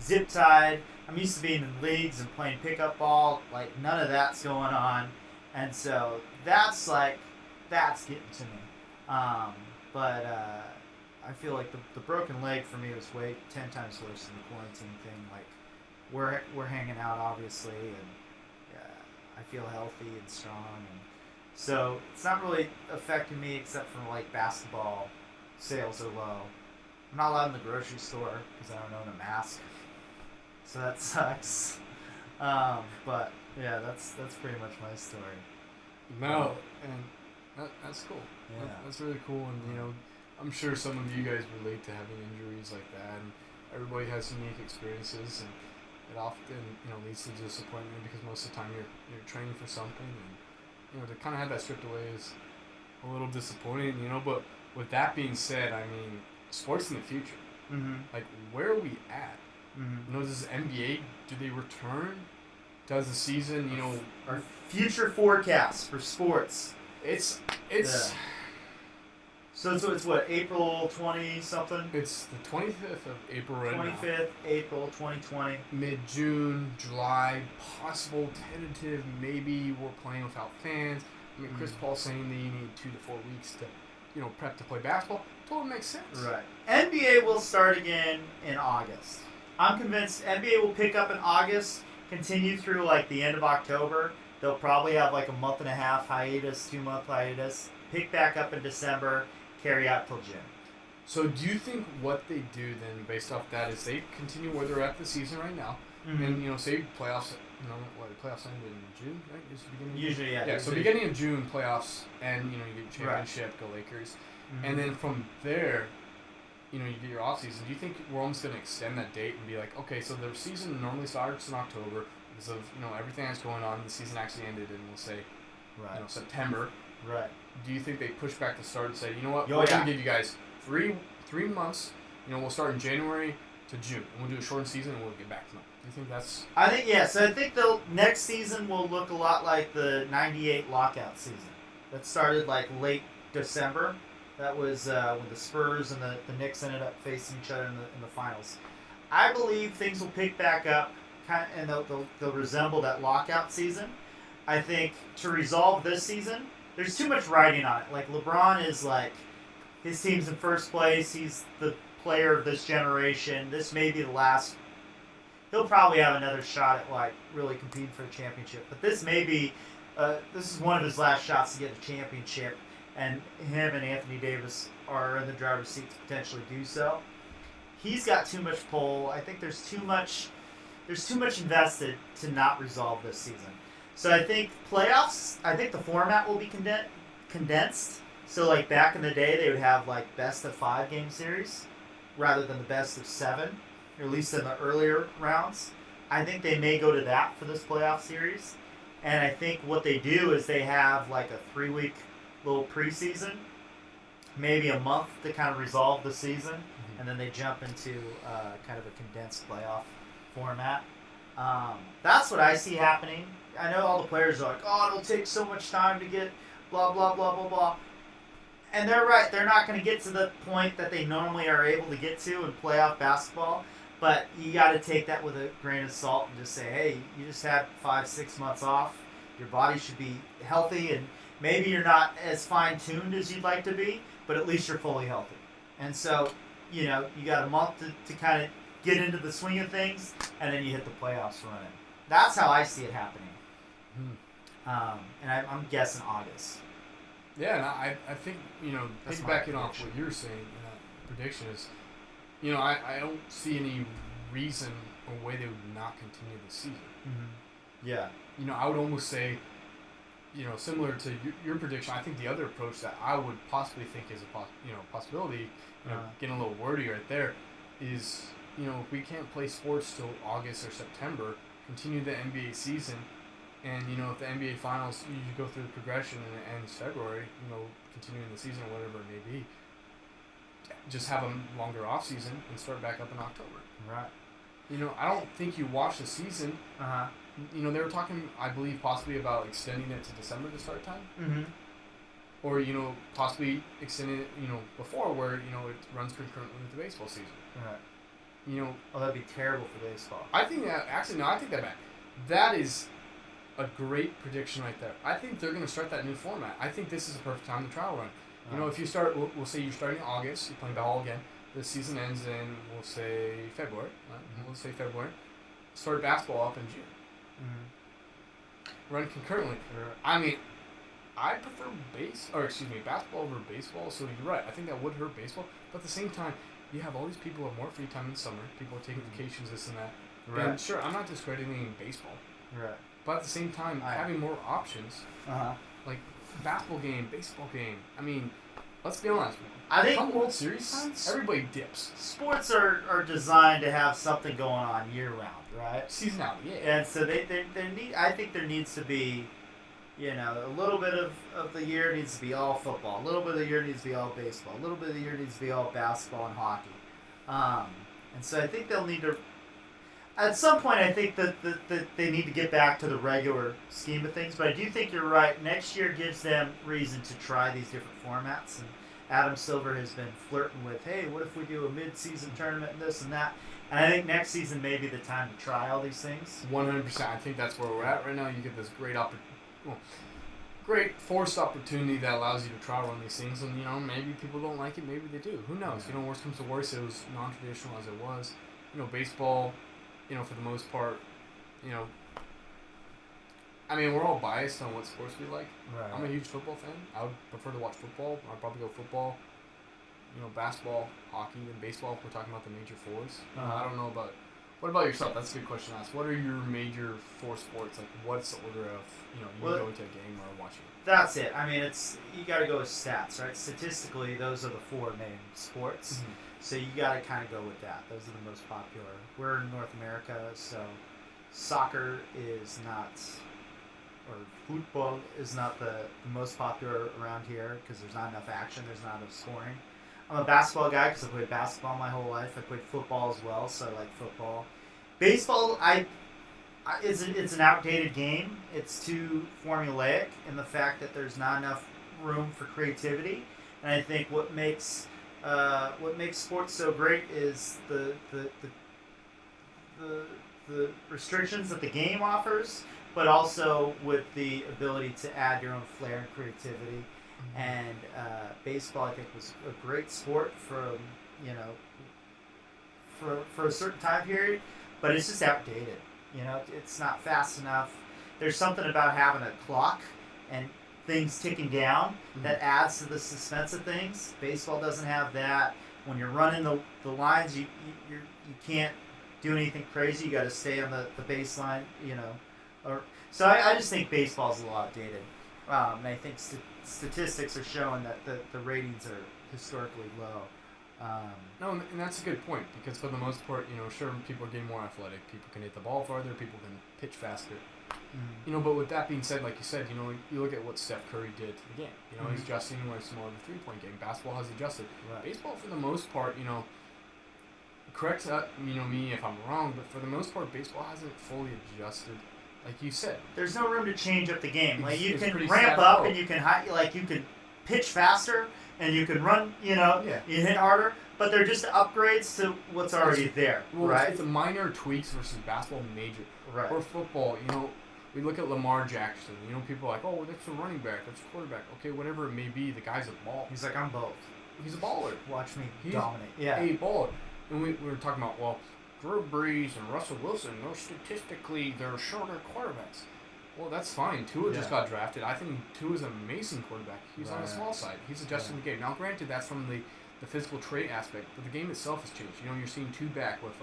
zip tied. I'm used to being in leagues and playing pickup ball. Like, none of that's going on. And so, that's getting to me. But I feel like the broken leg for me was 10 times worse than the quarantine thing. Like, we're hanging out, obviously, and I feel healthy and strong, and so it's not really affecting me except for like basketball sales are low. I'm not allowed in the grocery store because I don't own a mask, so that sucks. But yeah, that's pretty much my story. No, and that's cool. Yeah, that's really cool, and I'm sure some of you guys relate to having injuries like that, and everybody has unique experiences, and it often leads to disappointment because most of the time you're training for something, and to kind of have that stripped away is a little disappointing, but with that being said, I mean, sports in the future, like where are we at? Does the NBA, do they return? Does the season, our future forecasts for sports, it's So it's what, April 20 something? It's the 25th of April right 25th, now. April 2020. Mid-June, July, possible, tentative, maybe we're playing without fans. I mean, Chris Paul saying that you need 2 to 4 weeks to, prep to play basketball. Totally makes sense. Right. NBA will start again in August. I'm convinced NBA will pick up in August, continue through like the end of October. They'll probably have like a month and a half hiatus, 2-month hiatus, pick back up in December, carry out till June. So do you think what they do then, based off that, is they continue where they're at the season right now, and say playoffs? The playoffs end in June, right? Is the beginning. Usually, yeah. Yeah. So beginning of June, playoffs, and you get championship, go Lakers, and then from there, you get your off season. Do you think we're almost going to extend that date and be like, okay, so their season normally starts in October because of everything that's going on. The season actually ended in, we'll say, September. Right. Do you think they push back the start and say, we're going to give you guys three months. We'll start in January to June, and we'll do a shortened season, and we'll get back to them. Do you think that's? I think yes. I think the next season will look a lot like the '98 lockout season. That started like late December. That was when the Spurs and the Knicks ended up facing each other in the finals. I believe things will pick back up, and they'll resemble that lockout season. I think to resolve this season, there's too much riding on it. Like LeBron is like, his team's in first place. He's the player of this generation. This may be the last. He'll probably have another shot at like really competing for a championship. But this may be, this is one of his last shots to get a championship, and him and Anthony Davis are in the driver's seat to potentially do so. He's got too much pull. I think there's too much invested to not resolve this season. So I think playoffs. I think the format will be condensed. So like back in the day, they would have like best of 5 game series rather than the best of 7, or at least in the earlier rounds. I think they may go to that for this playoff series. And I think what they do is they have like a 3-week little preseason, maybe a month to kind of resolve the season, and then they jump into kind of a condensed playoff format. That's what I see happening. I know all the players are like, oh, it'll take so much time to get blah, blah, blah, blah, blah. And they're right. They're not going to get to the point that they normally are able to get to in playoff basketball. But you got to take that with a grain of salt and just say, hey, you just had 5-6 months off. Your body should be healthy, and maybe you're not as fine-tuned as you'd like to be, but at least you're fully healthy. And so, you got a month to kind of get into the swing of things, and then you hit the playoffs running. That's how I see it happening. And I'm guessing August. Yeah, and I think, piggybacking off what you're saying in that prediction is, I don't see any reason or way they would not continue the season. Mm-hmm. Yeah. I would almost say, similar to your prediction, I think the other approach that I would possibly think is a possibility, getting a little wordy right there, is, if we can't play sports till August or September, continue the NBA season, and, if the NBA Finals, you go through the progression and it ends February, continuing the season or whatever it may be, just have a longer off season and start back up in October. Right. I don't think you watch the season. Uh-huh. They were talking, I believe, possibly about extending it to December to start time. Mm-hmm. Or, possibly extending it, before where, it runs concurrently with the baseball season. Right. That'd be terrible for baseball. I think that, actually, no, I take that back. That is a great prediction right there. I think they're going to start that new format. I think this is a perfect time to trial run. If you start, we'll say you're starting in August, you're playing ball again. The season ends in, we'll say, February. Right? We'll say February. Start basketball up in June. Mm-hmm. Run concurrently. I mean, I prefer basketball over baseball, so you're right. I think that would hurt baseball. But at the same time, you have all these people who have more free time in summer. People are taking vacations, this and that. Right. And sure, I'm not discrediting baseball. Right. But at the same time, having more options, like basketball game, baseball game. I mean, let's be honest. I think come World Series time, everybody dips. Sports are designed to have something going on year round, right? Seasonality, yeah. And so they need. I think there needs to be, a little bit of the year needs to be all football. A little bit of the year needs to be all baseball. A little bit of the year needs to be all basketball and hockey. And so I think they'll need to. At some point, I think that they need to get back to the regular scheme of things. But I do think you're right. Next year gives them reason to try these different formats. And Adam Silver has been flirting with, hey, what if we do a mid-season tournament and this and that? And I think next season may be the time to try all these things. 100%. I think that's where we're at right now. You get this great forced opportunity that allows you to trial run these things. And, maybe people don't like it. Maybe they do. Who knows? Yeah. Worst comes to worst, it was non-traditional as it was. Baseball... for the most part, I mean, we're all biased on what sports we like. Right. I'm a huge football fan. I would prefer to watch football. I'd probably go football, basketball, hockey, and baseball if we're talking about the major fours. I don't know about... What about yourself? That's a good question to ask. What are your major four sports? Like, what's the order of, you go into a game or watching? That's it. I mean, you got to go with stats, right? Statistically, those are the 4 main sports. Mm-hmm. So you got to kind of go with that. Those are the most popular. We're in North America, so soccer is not, or football is not the most popular around here because there's not enough action, there's not enough scoring. I'm a basketball guy because I played basketball my whole life. I played football as well, so I like football. Baseball, it's an outdated game. It's too formulaic in the fact that there's not enough room for creativity. And I think what makes sports so great is the restrictions that the game offers, but also with the ability to add your own flair and creativity. Mm-hmm. And baseball, I think, was a great sport for a certain time period, but it's just outdated. It's not fast enough. There's something about having a clock and things ticking down that adds to the suspense of things. Baseball doesn't have that. When you're running the lines, you can't do anything crazy. You got to stay on the baseline, So I just think baseball's a little outdated. I think statistics are showing that the ratings are historically low. No, and that's a good point because for the most part, sure, people are getting more athletic. People can hit the ball farther. People can pitch faster. But with that being said, like you said, you look at what Steph Curry did to the game. He's adjusting where it's more of a three-point game. Basketball has adjusted. Right. Baseball, for the most part, correct me if I'm wrong, but for the most part, baseball hasn't fully adjusted. Like you said, there's no room to change up the game. Like you can pretty ramp static up quo. and you can pitch faster and you can run. You hit harder. But they're just upgrades to what's already there, right? It's a minor tweaks versus basketball major. Right. Or football, we look at Lamar Jackson. People are like, oh, that's a running back, that's a quarterback. Okay, whatever it may be, the guy's a ball. He's like, I'm both. He's a baller. Watch me He's dominate. Yeah. a baller. And we were talking about, well, Drew Brees and Russell Wilson, statistically, they're shorter quarterbacks. Well, that's fine. Tua just got drafted. I think Tua's an amazing quarterback. He's on the small side. He's adjusting the game. Now, granted, that's from the physical trait aspect, but the game itself has changed. You're seeing two back with,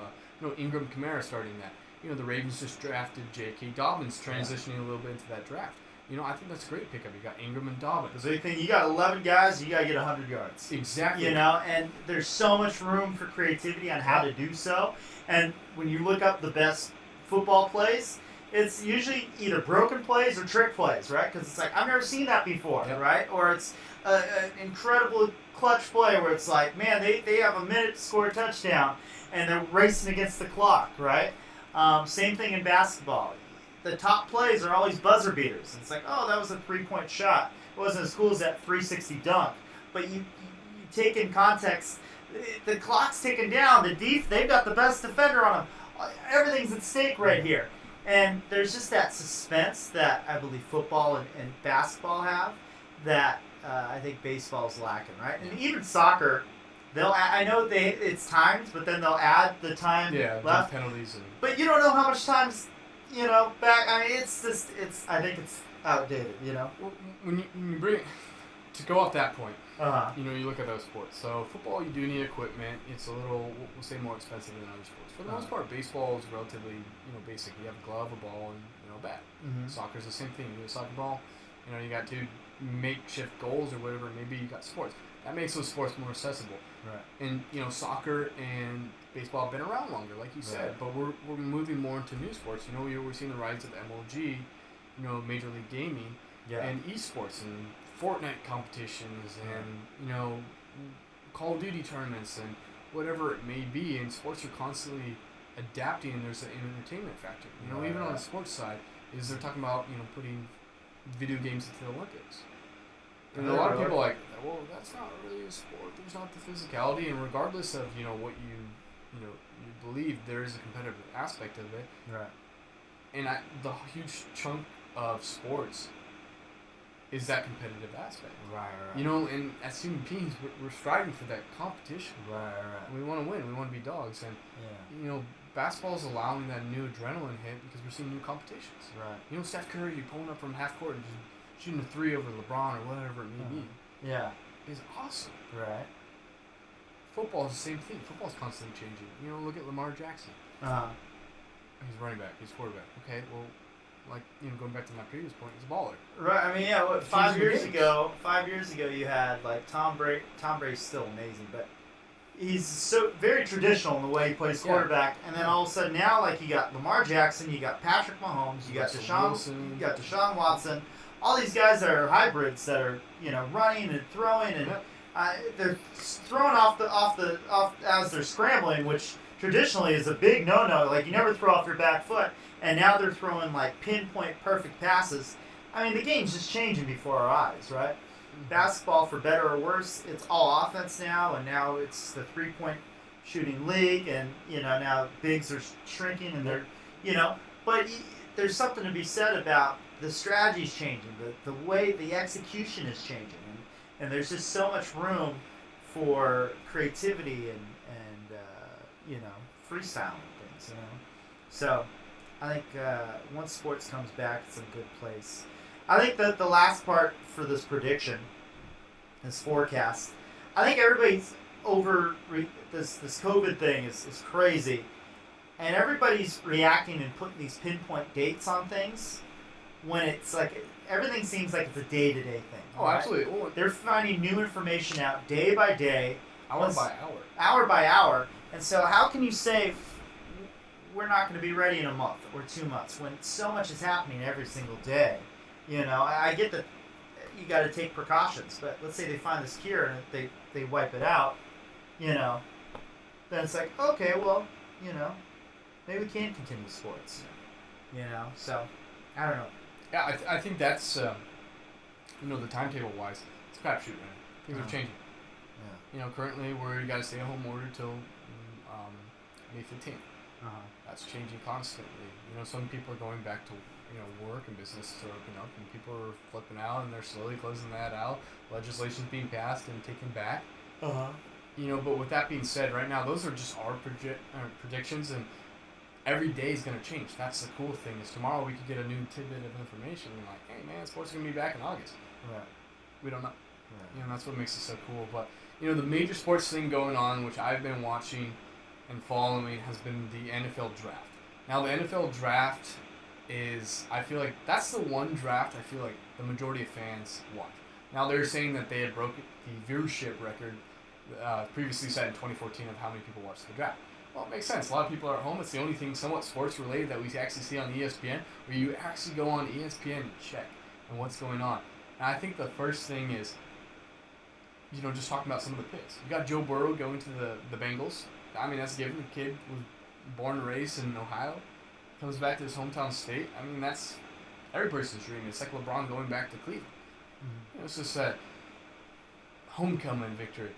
Ingram Kamara starting that. The Ravens just drafted J.K. Dobbins, transitioning a little bit into that draft. I think that's a great pickup. You got Ingram and Dobbins. So you got 11 guys, you got to get 100 yards. Exactly. And there's so much room for creativity on how to do so. And when you look up the best football plays, it's usually either broken plays or trick plays, right? Because it's like, I've never seen that before, right? Or it's an incredible clutch play where it's like, man, they have a minute to score a touchdown, and they're racing against the clock, right? Same thing in basketball. The top plays are always buzzer beaters. It's like, oh, that was a 3-point shot. It wasn't as cool as that 360 dunk. But you take in context, the clock's ticking down. They've got the best defender on them. Everything's at stake right here. And there's just that suspense that I believe football and basketball have that I think baseball's lacking, right? And even soccer, I know it's timed, but then they'll add the time left. Penalties. But you don't know how much time's, back. I mean, I think it's outdated, Well, when you bring it, to go off that point, you look at those sports. So football, you do need equipment. It's a little, we'll say, more expensive than other sports. For the most part, baseball is relatively, basic. You have a glove, a ball, and a bat. Soccer's the same thing. You do a soccer ball. You got two makeshift goals or whatever. Maybe you got sports. That makes those sports more accessible. Right. And soccer and baseball have been around longer, like you said. But we're moving more into new sports. We're seeing the rise of MLG, Major League Gaming, and esports and Fortnite competitions and Call of Duty tournaments and whatever it may be. And sports are constantly adapting, and there's an entertainment factor. Even on the sports side, they're talking about putting video games into the Olympics. And a lot of people are like, well, that's not really a sport. There's not the physicality, and regardless of what you believe, there is a competitive aspect of it. Right. And the huge chunk of sports is that competitive aspect. Right. And as human beings, we're striving for that competition. Right. We want to win. We want to be dogs, and basketball is allowing that new adrenaline hit because we're seeing new competitions. Right. Steph Curry pulling up from half court and just shooting a 3 over LeBron or whatever it may be. Yeah. Is awesome. Right. Football is the same thing. Football's constantly changing. Look at Lamar Jackson. He's running back. He's quarterback. Okay, well, going back to my previous point, he's a baller. Right. I mean, 5 years ago, you had Tom Brady. Tom Brady's still amazing, but he's so very traditional in the way he plays quarterback. And then all of a sudden now, you got Lamar Jackson, you got Patrick Mahomes, you got Deshaun Watson. All these guys that are hybrids that are running and throwing and they're throwing off as they're scrambling, which traditionally is a big no-no. You never throw off your back foot, and now they're throwing pinpoint perfect passes. I mean, the game's just changing before our eyes, right? Basketball, for better or worse, it's all offense now, and now it's the 3-point shooting league, and now bigs are shrinking, and they're but there's something to be said about the strategy's changing, the way the execution is changing, and there's just so much room for creativity and freestyling things, So I think once sports comes back, it's in a good place. I think that the last part for this prediction, this forecast, I think everybody's this COVID thing is crazy, and everybody's reacting and putting these pinpoint dates on things. when it's like everything seems like it's a day-to-day thing. Oh, right? Absolutely. Well, they're finding new information out day by day, hour by hour. And so how can you say we're not going to be ready in a month or 2 months when so much is happening every single day? I get that you got to take precautions, but let's say they find this cure and they wipe it out, then it's like, okay, well, maybe we can continue sports. So I don't know. Yeah, I think that's the timetable wise, it's a crapshoot, man. Things are changing. Yeah. Currently you got to stay at home order till May 15th. That's changing constantly. Some people are going back to work and businesses are opening up, and people are flipping out, and they're slowly closing that out. Legislation's being passed and taken back. But with that being said, right now those are just our predictions, and every day is going to change. That's the cool thing, is tomorrow we could get a new tidbit of information and like, hey man, sports are going to be back in August. Right. We don't know. Right. That's what makes it so cool. But the major sports thing going on, which I've been watching and following, has been the NFL draft. Now the NFL draft I feel like that's the one draft I feel like the majority of fans watch. Now they're saying that they had broken the viewership record previously set in 2014 of how many people watched the draft. Well, it makes sense. A lot of people are at home. It's the only thing somewhat sports related that we actually see on ESPN, where you actually go on ESPN and check and what's going on. And I think the first thing is, just talking about some of the picks. You got Joe Burrow going to the Bengals. I mean, that's given. The kid was born and raised in Ohio. Comes back to his hometown state. I mean, that's every person's dream. It's like LeBron going back to Cleveland. Mm-hmm. It's just a homecoming victory.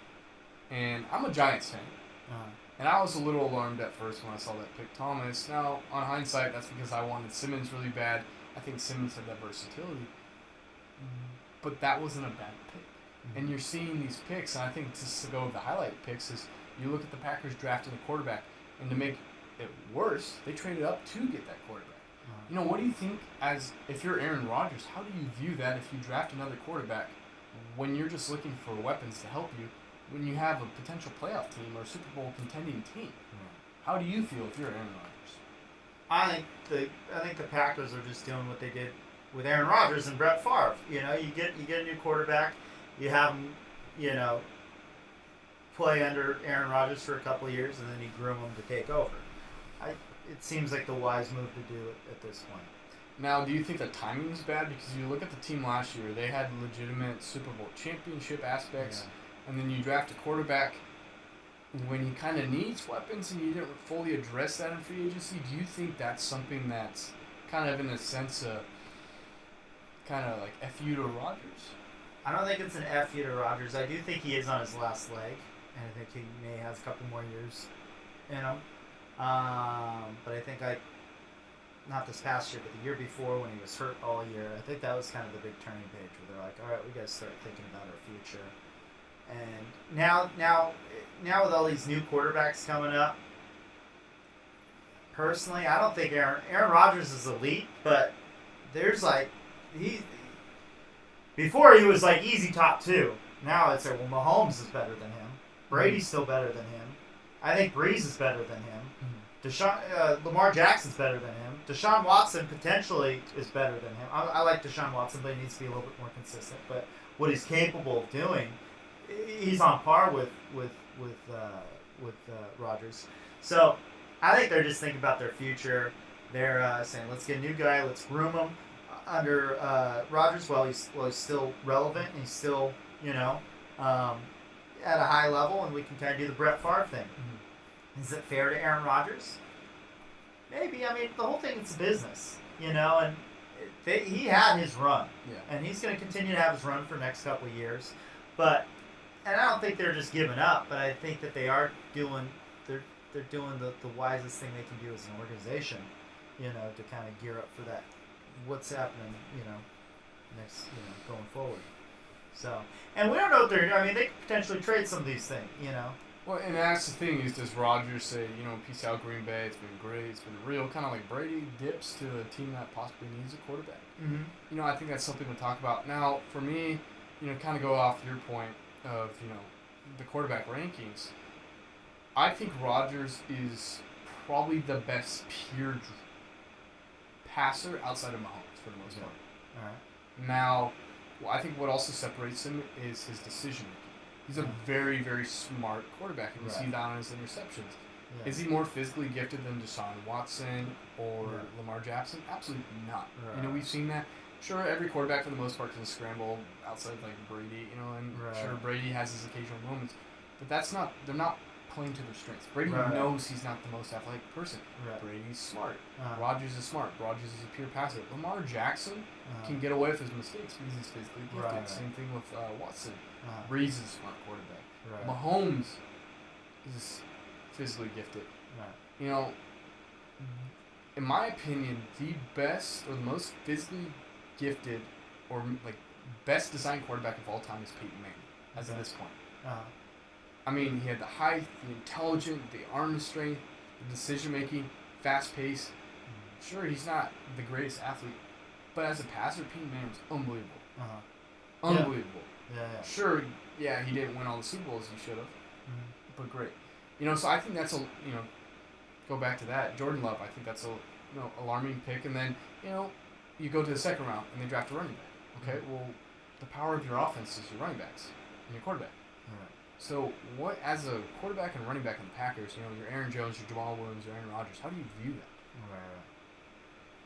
And I'm a Giants fan. And I was a little alarmed at first when I saw that pick Thomas. Now, on hindsight, that's because I wanted Simmons really bad. I think Simmons had that versatility. But that wasn't a bad pick. And you're seeing these picks, and I think just to go with the highlight picks is you look at the Packers drafting a quarterback, and to make it worse, they traded up to get that quarterback. What do you think if you're Aaron Rodgers, how do you view that if you draft another quarterback when you're just looking for weapons to help you when you have a potential playoff team or Super Bowl contending team? How do you feel if you're Aaron Rodgers? I think the Packers are just doing what they did with Aaron Rodgers and Brett Favre. You get a new quarterback, you have him, play under Aaron Rodgers for a couple of years, and then you groom him to take over. It seems like the wise move to do it at this point. Now, do you think the timing is bad? Because you look at the team last year, they had legitimate Super Bowl championship aspects, and then you draft a quarterback when he kind of needs weapons and you didn't fully address that in free agency. Do you think that's something that's kind of in a sense kind of like F you to Rodgers? I don't think it's an F you to Rodgers. I do think he is on his last leg, and I think he may have a couple more years in him. But I think not this past year, but the year before when he was hurt all year, I think that was kind of the big turning page where they're like, all right, we got to start thinking about our future. And now with all these new quarterbacks coming up, personally, I don't think Aaron Rodgers is elite, but there's before he was like easy top 2. Now it's like, well, Mahomes is better than him. Brady's still better than him. I think Breeze is better than him. Lamar Jackson's better than him. Deshaun Watson potentially is better than him. I like Deshaun Watson, but he needs to be a little bit more consistent. But what he's capable of doing, he's on par with Rodgers. So I think they're just thinking about their future. They're saying, let's get a new guy, let's groom him under Rodgers while he's still relevant and he's still at a high level, and we can kind of do the Brett Favre thing. Is it fair to Aaron Rodgers? Maybe. I mean, the whole thing is a business, and he had his run. Yeah. And he's going to continue to have his run for the next couple of years. And I don't think they're just giving up, but I think that they are doing they're doing the wisest thing they can do as an organization, to kind of gear up for that. What's happening, next, going forward. So, and we don't know what they're doing. I mean, they could potentially trade some of these things, Well, and that's the thing is, does Rodgers say, peace out Green Bay, it's been great, it's been real, kind of like Brady dips to a team that possibly needs a quarterback. Mm-hmm. I think that's something to talk about. Now, for me, kind of go off your point of, the quarterback rankings, I think Rodgers is probably the best pure passer outside of Mahomes for the most part. All right. Now, I think what also separates him is his decision making. He's a very, very smart quarterback, and you see that on his interceptions. Yeah. Is he more physically gifted than Deshaun Watson or Lamar Jackson? Absolutely not. Right. You know, we've seen that. Sure, every quarterback for the most part can scramble outside like Brady, you know, and sure Brady has his occasional moments, but they're not playing to their strengths. Brady knows he's not the most athletic person. Right. Brady's smart. Rodgers is smart. Rodgers is a pure passer. Lamar Jackson can get away with his mistakes because he's physically gifted. Right. Same thing with Watson. Breeze is a smart quarterback. Right. Mahomes is physically gifted. Right. You know, in my opinion, the best or the most physically gifted or like best designed quarterback of all time is Peyton Manning as of this point. I mean, he had the height, the intelligence, the arm strength, the decision making, fast pace. Sure, he's not the greatest athlete, but as a passer, Peyton Manning was unbelievable. Unbelievable. Yeah. Sure, he didn't win all the Super Bowls he should have, but great. You know, so I think that's go back to that. Jordan Love, I think that's alarming pick. And then, you go to the second round and they draft a running back. Okay, well, the power of your offense is your running backs and your quarterback. Right. So what, as a quarterback and running back in the Packers, your Aaron Jones, your Jamal Williams, your Aaron Rodgers, how do you view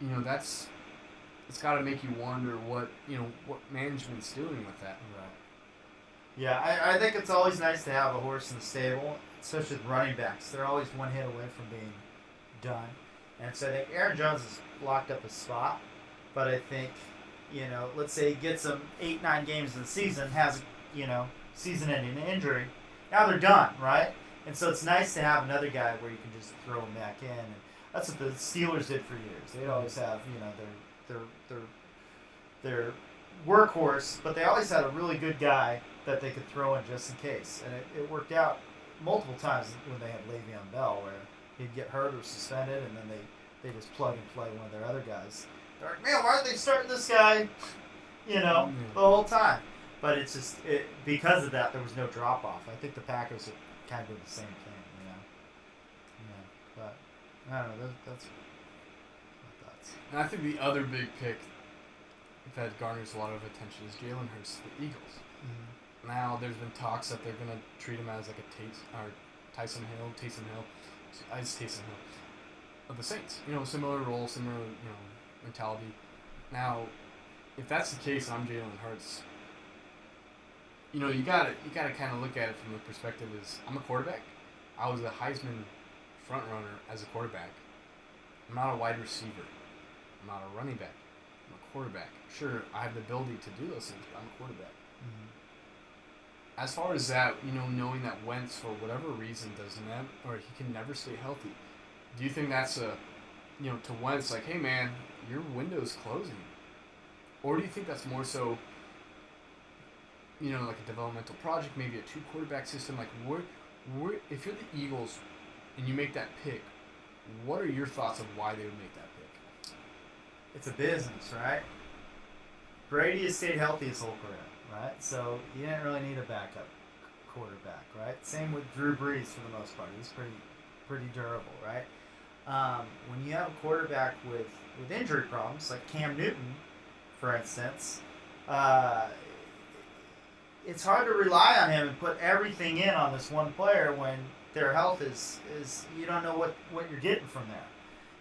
that? Right. It's got to make you wonder what management's doing with that. Right. Yeah, I think it's always nice to have a horse in the stable, especially with running backs. They're always one hit away from being done. And so I think Aaron Jones has locked up a spot, but I think, let's say he gets them 8-9 games in the season, has, season-ending injury. Now they're done, right? And so it's nice to have another guy where you can just throw him back in. And that's what the Steelers did for years. They'd always have, their workhorse, but they always had a really good guy that they could throw in just in case. And it worked out multiple times when they had Le'Veon Bell, where he'd get hurt or suspended, and then they just plug and play one of their other guys. They're like, man, why aren't they starting this guy, the whole time? But it's just, because of that, there was no drop-off. I think the Packers are kind of doing the same thing, Yeah, but, I don't know, that's my thoughts. And I think the other big pick that garners a lot of attention is Jalen Hurts, the Eagles. Mm-hmm. Now, there's been talks that they're going to treat him as like a Taysom Hill, of the Saints. Similar role, similar, mentality. Now, if that's the case, I'm Jalen Hurts. You gotta kind of look at it from the perspective is I'm a quarterback. I was a Heisman front runner as a quarterback. I'm not a wide receiver. I'm not a running back. I'm a quarterback. Sure, I have the ability to do those things, but I'm a quarterback. Mm-hmm. As far as that, knowing that Wentz, for whatever reason, he can never stay healthy. Do you think that's to Wentz, like, hey man, your window's closing? Or do you think that's more so, like a developmental project, maybe a 2-quarterback system? Like, if you're the Eagles and you make that pick, what are your thoughts of why they would make that pick? It's a business, right? Brady has stayed healthy his whole career, right? So you didn't really need a backup quarterback, right? Same with Drew Brees for the most part. He's pretty durable, right? When you have a quarterback with injury problems, like Cam Newton, for instance, it's hard to rely on him and put everything in on this one player when their health is you don't know what you're getting from there.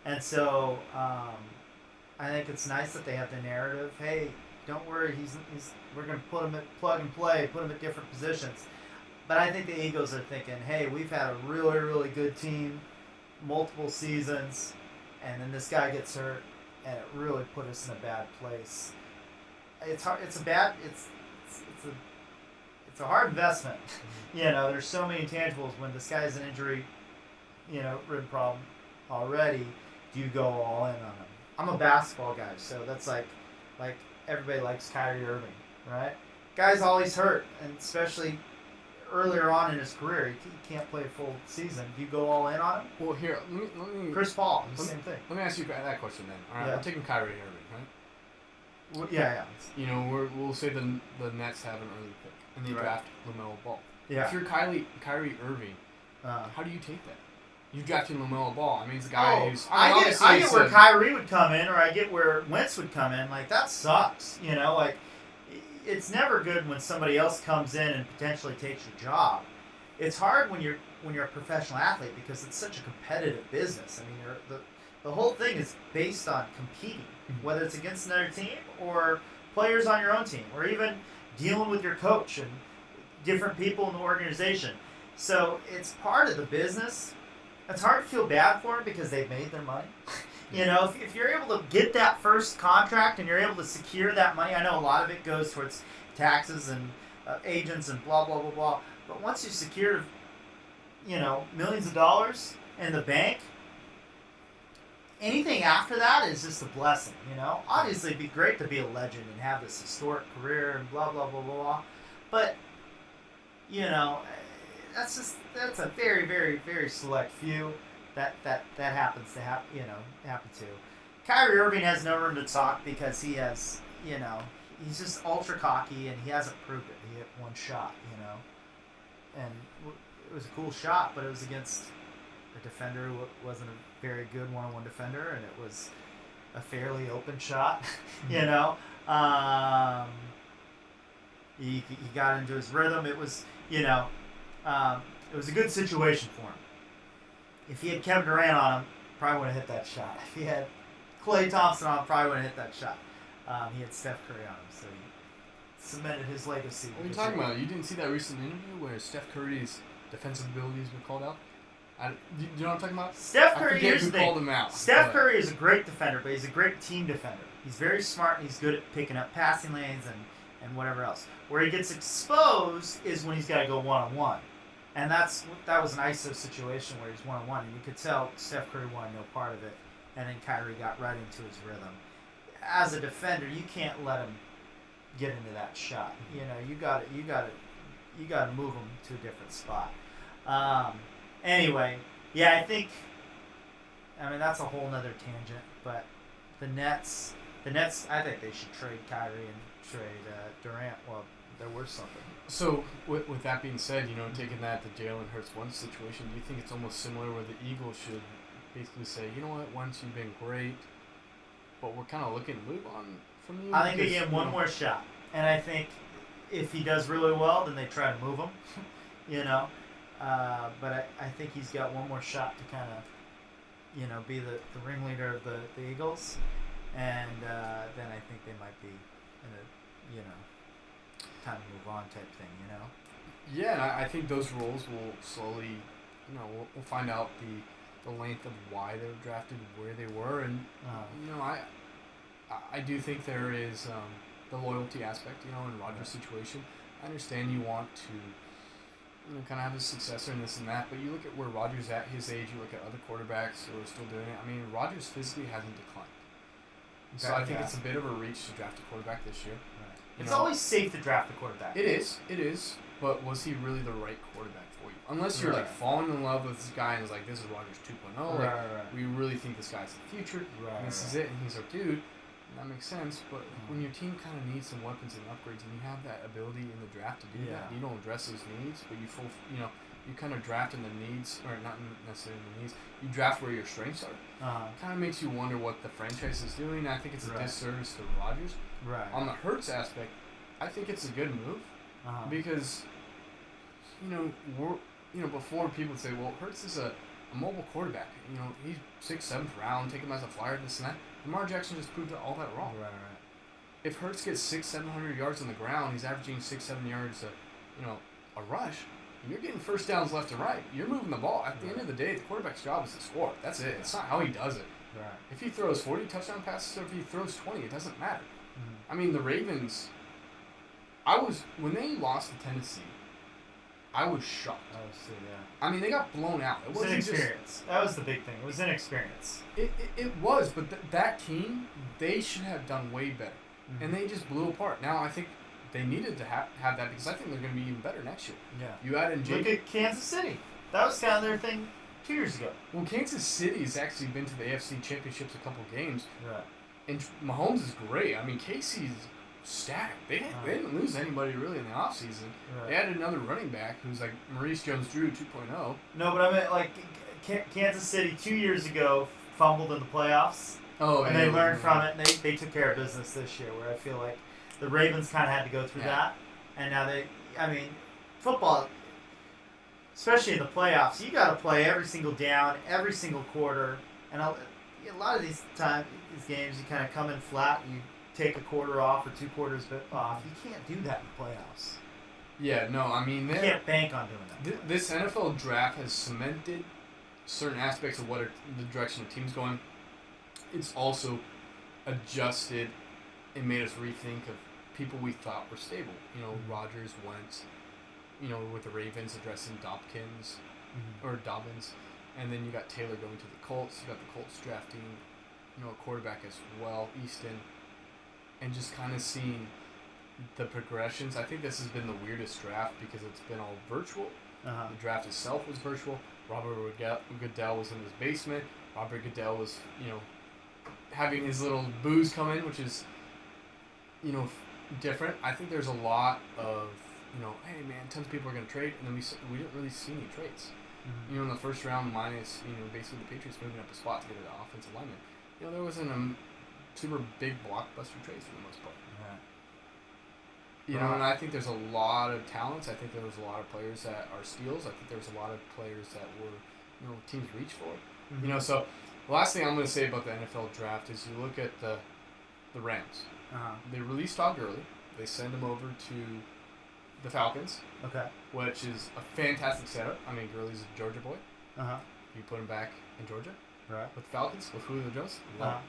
And so I think it's nice that they have the narrative, hey, don't worry, we're going to put him at plug and play, put him at different positions. But I think the Eagles are thinking, hey, we've had a really, really good team, multiple seasons, and then this guy gets hurt, and it really put us in a bad place. It's hard. It's a hard investment. There's so many intangibles when this guy has an injury, rib problem already. Do you go all in on him? I'm a basketball guy, so that's like everybody likes Kyrie Irving, right? Guy's always hurt, and especially earlier on in his career, he can't play a full season. Do you go all in on him? Well, here, let me Chris Paul, the same thing. Let me ask you that question then. All right, we're taking Kyrie Irving, right? Yeah. We'll say the Nets have an early pick, and they draft LaMelo Ball. Yeah. If you're Kyrie Irving, how do you take that? You drafted LaMelo Ball. I mean, he's a guy who's... I get where Kyrie would come in, or I get where Wentz would come in. Like, that sucks. You know, like, it's never good when somebody else comes in and potentially takes your job. It's hard when you're a professional athlete because it's such a competitive business. I mean, the whole thing is based on competing, whether it's against another team or players on your own team, or even dealing with your coach and different people in the organization. So it's part of the business. It's hard to feel bad for them because they've made their money. You know, if you're able to get that first contract and you're able to secure that money, I know a lot of it goes towards taxes and agents and blah, blah, blah, blah. But once you secure, you know, millions of dollars in the bank, anything after that is just a blessing, you know? Obviously, it'd be great to be a legend and have this historic career and blah, blah, blah, blah, blah. But, you know, that's a very, very, very select few that happens to happen to. Kyrie Irving has no room to talk because he has, you know, he's just ultra cocky and he hasn't proved it. He hit one shot, you know, and it was a cool shot, but it was against a defender who wasn't a very good one-on-one defender, and it was a fairly open shot, you know. He got into his rhythm. It was, you know, it was a good situation for him. If he had Kevin Durant on him, probably would have hit that shot. If he had Klay Thompson on him, probably would have hit that shot. He had Steph Curry on him, so he cemented his legacy. What are you talking about? You didn't see that recent interview where Steph Curry's defensive abilities were called out? Do you know what I'm talking about? Steph Curry, here's the thing. Called him out. Steph Curry is a great defender, but he's a great team defender. He's very smart, and he's good at picking up passing lanes and whatever else. Where he gets exposed is when he's got to go one-on-one. And that was an ISO situation where he's one-on-one, and you could tell Steph Curry wanted no part of it, and then Kyrie got right into his rhythm. As a defender, you can't let him get into that shot. You know, you got to move him to a different spot. Anyway, yeah, I mean, that's a whole nother tangent, but the Nets, I think they should trade Kyrie and trade Durant. Well, there was something. So, with that being said, you know, taking that to Jalen Hurts one situation, do you think it's almost similar where the Eagles should basically say, you know what, once you've been great, but we're kind of looking to move on from you? I think they give him one more shot. And I think if he does really well, then they try to move him, you know. But I think he's got one more shot to kind of, you know, be the ringleader of the Eagles. And then I think they might be in a, you know, time to move on type thing, you know? Yeah, and I think those roles will slowly, you know, we'll find out the length of why they were drafted, where they were, and, you know, I do think there is the loyalty aspect, you know, in Rodgers' situation. I understand you want to, you know, kind of have a successor and this and that, but you look at where Rodgers at his age, you look at other quarterbacks who are still doing it. I mean, Rodgers physically hasn't declined. So I think it's a bit of a reach to draft a quarterback this year. Right. It's always safe to draft a quarterback. It is. But was he really the right quarterback for you? Unless you're like falling in love with this guy and it's like, this is Rodgers 2.0. Right. We really think this guy's the future. Right. This is it, and he's our dude. And that makes sense. But when your team kind of needs some weapons and upgrades, and you have that ability in the draft to do that, you don't address those needs, but you kind of draft in the needs, or not necessarily the needs. You draft where your strengths are. Kind of makes you wonder what the franchise is doing. I think it's a disservice to Rodgers. Right. On the Hurts aspect, I think it's a good move because, before people would say, well, Hurts is a mobile quarterback. You know, he's 6th, 7th round, take him as a flyer, this and that. Lamar Jackson just proved all that wrong. Right. If Hurts gets 600-700 yards on the ground, he's averaging 6-7 yards a rush. You're getting first downs left and right. You're moving the ball. At the end of the day, the quarterback's job is to score. That's it. It's not how he does it. Right. If he throws 40 touchdown passes or if he throws 20, it doesn't matter. I mean, the Ravens, when they lost to Tennessee, I was shocked. I mean, they got blown out. It was inexperience. That was the big thing. It was inexperience. It was, but that team, they should have done way better. And they just blew apart. Now, I think they needed to have that because I think they're going to be even better next year. Yeah. You add in Look at Kansas City. That was kind of their thing 2 years ago. Well, Kansas City's actually been to the AFC Championships a couple games. Right. And Mahomes is great. I mean, KC's stacked. They didn't lose anybody really in the offseason. Right. They added another running back who's like Maurice Jones-Drew 2.0. No, but I mean, like, Kansas City 2 years ago fumbled in the playoffs. Oh, and they learned from it, and they took care of business this year, where I feel like the Ravens kind of had to go through that. And now football, especially in the playoffs, you got to play every single down, every single quarter. And a lot of these games, you kind of come in flat, and you take a quarter off or 2 quarters off. You can't do that in the playoffs. Yeah, no, I mean... You can't bank on doing that. This NFL draft has cemented certain aspects of the direction the team's going. It's also adjusted and made us rethink of people we thought were stable. You know, Rodgers, Wentz, you know, with the Ravens addressing Dobbins, and then you got Taylor going to the Colts. You got the Colts drafting, you know, a quarterback as well, Easton, and just kind of seeing the progressions. I think this has been the weirdest draft because it's been all virtual. Uh-huh. The draft itself was virtual. Robert Goodell was in his basement. Robert Goodell was, you know, having his little booze come in, which is, you know, different. I think there's a lot of, you know, hey man, tons of people are going to trade, and then we didn't really see any trades. Mm-hmm. You know, in the first round, minus, you know, basically the Patriots moving up a spot to get an offensive lineman. You know, there wasn't a super big blockbuster trades for the most part. Yeah. You know, and I think there's a lot of talents. I think there was a lot of players that are steals. I think there's a lot of players that were, you know, teams reach for. Mm-hmm. You know, so the last thing I'm going to say about the NFL draft is you look at the Rams. Uh-huh. They released Todd Gurley. They send him over to the Falcons. Okay. Which is a fantastic setup. I mean, Gurley's a Georgia boy. Uh-huh. You put him back in Georgia. Right. With the Falcons, with Julio Jones. Love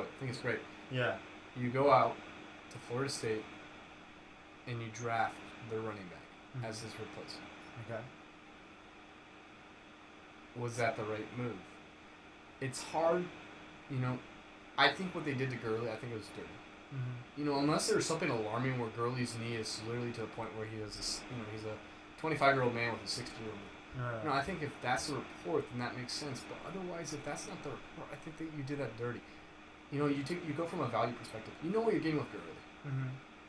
it. I think it's great. Yeah. You go out to Florida State and you draft their running back as his replacement. Okay. Was that the right move? It's hard, you know. I think what they did to Gurley, I think it was dirty. Mm-hmm. You know, unless there's something alarming where Gurley's knee is literally to the point where he has this, you know, he's a 25-year-old man with a 60-year-old knee. You know, I think if that's the report, then that makes sense. But otherwise, if that's not the report, I think that you did that dirty. You know, you go from a value perspective. You know what you're getting with Gurley. Mm-hmm.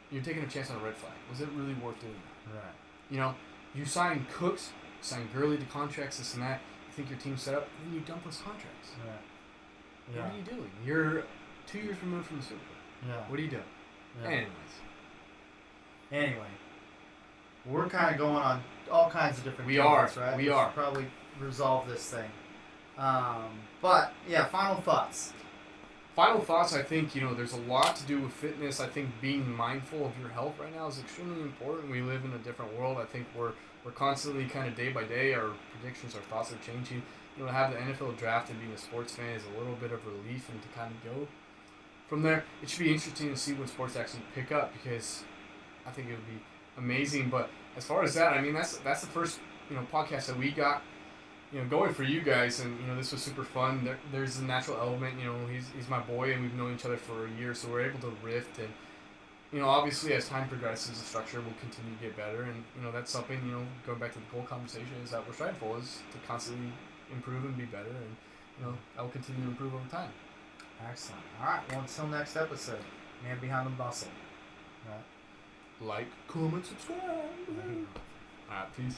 You're taking a chance on a red flag. Was it really worth doing that? Right. You know, you sign Cooks, sign Gurley to contracts, this and that. You think your team's set up, and then you dump those contracts. Right. Yeah. What are you doing? You're 2 years removed from the Super Bowl. Yeah. What are you doing? Yeah. Anyway, we're kind of going on all kinds of different right? We are. Probably resolve this thing. But, yeah, final thoughts. Final thoughts, I think, you know, there's a lot to do with fitness. I think being mindful of your health right now is extremely important. We live in a different world. I think we're constantly kind of day by day, our predictions, our thoughts are changing. You know, to have the NFL draft and being a sports fan is a little bit of relief, and to kind of go from there. It should be interesting to see when sports actually pick up, because I think it would be amazing. But as far as that, I mean, that's the first, you know, podcast that we got, you know, going for you guys, and, you know, this was super fun. There's a natural element, you know, he's my boy, and we've known each other for a year, so we're able to riff, and, you know, obviously as time progresses, the structure will continue to get better, and, you know, that's something, you know, going back to the whole conversation, is that we're striving for, is to constantly improve and be better, and, you know, that will continue to improve over time. Excellent. All right, well, until next episode, Man Behind the Muscle. All right. Like, comment, subscribe. All right, peace.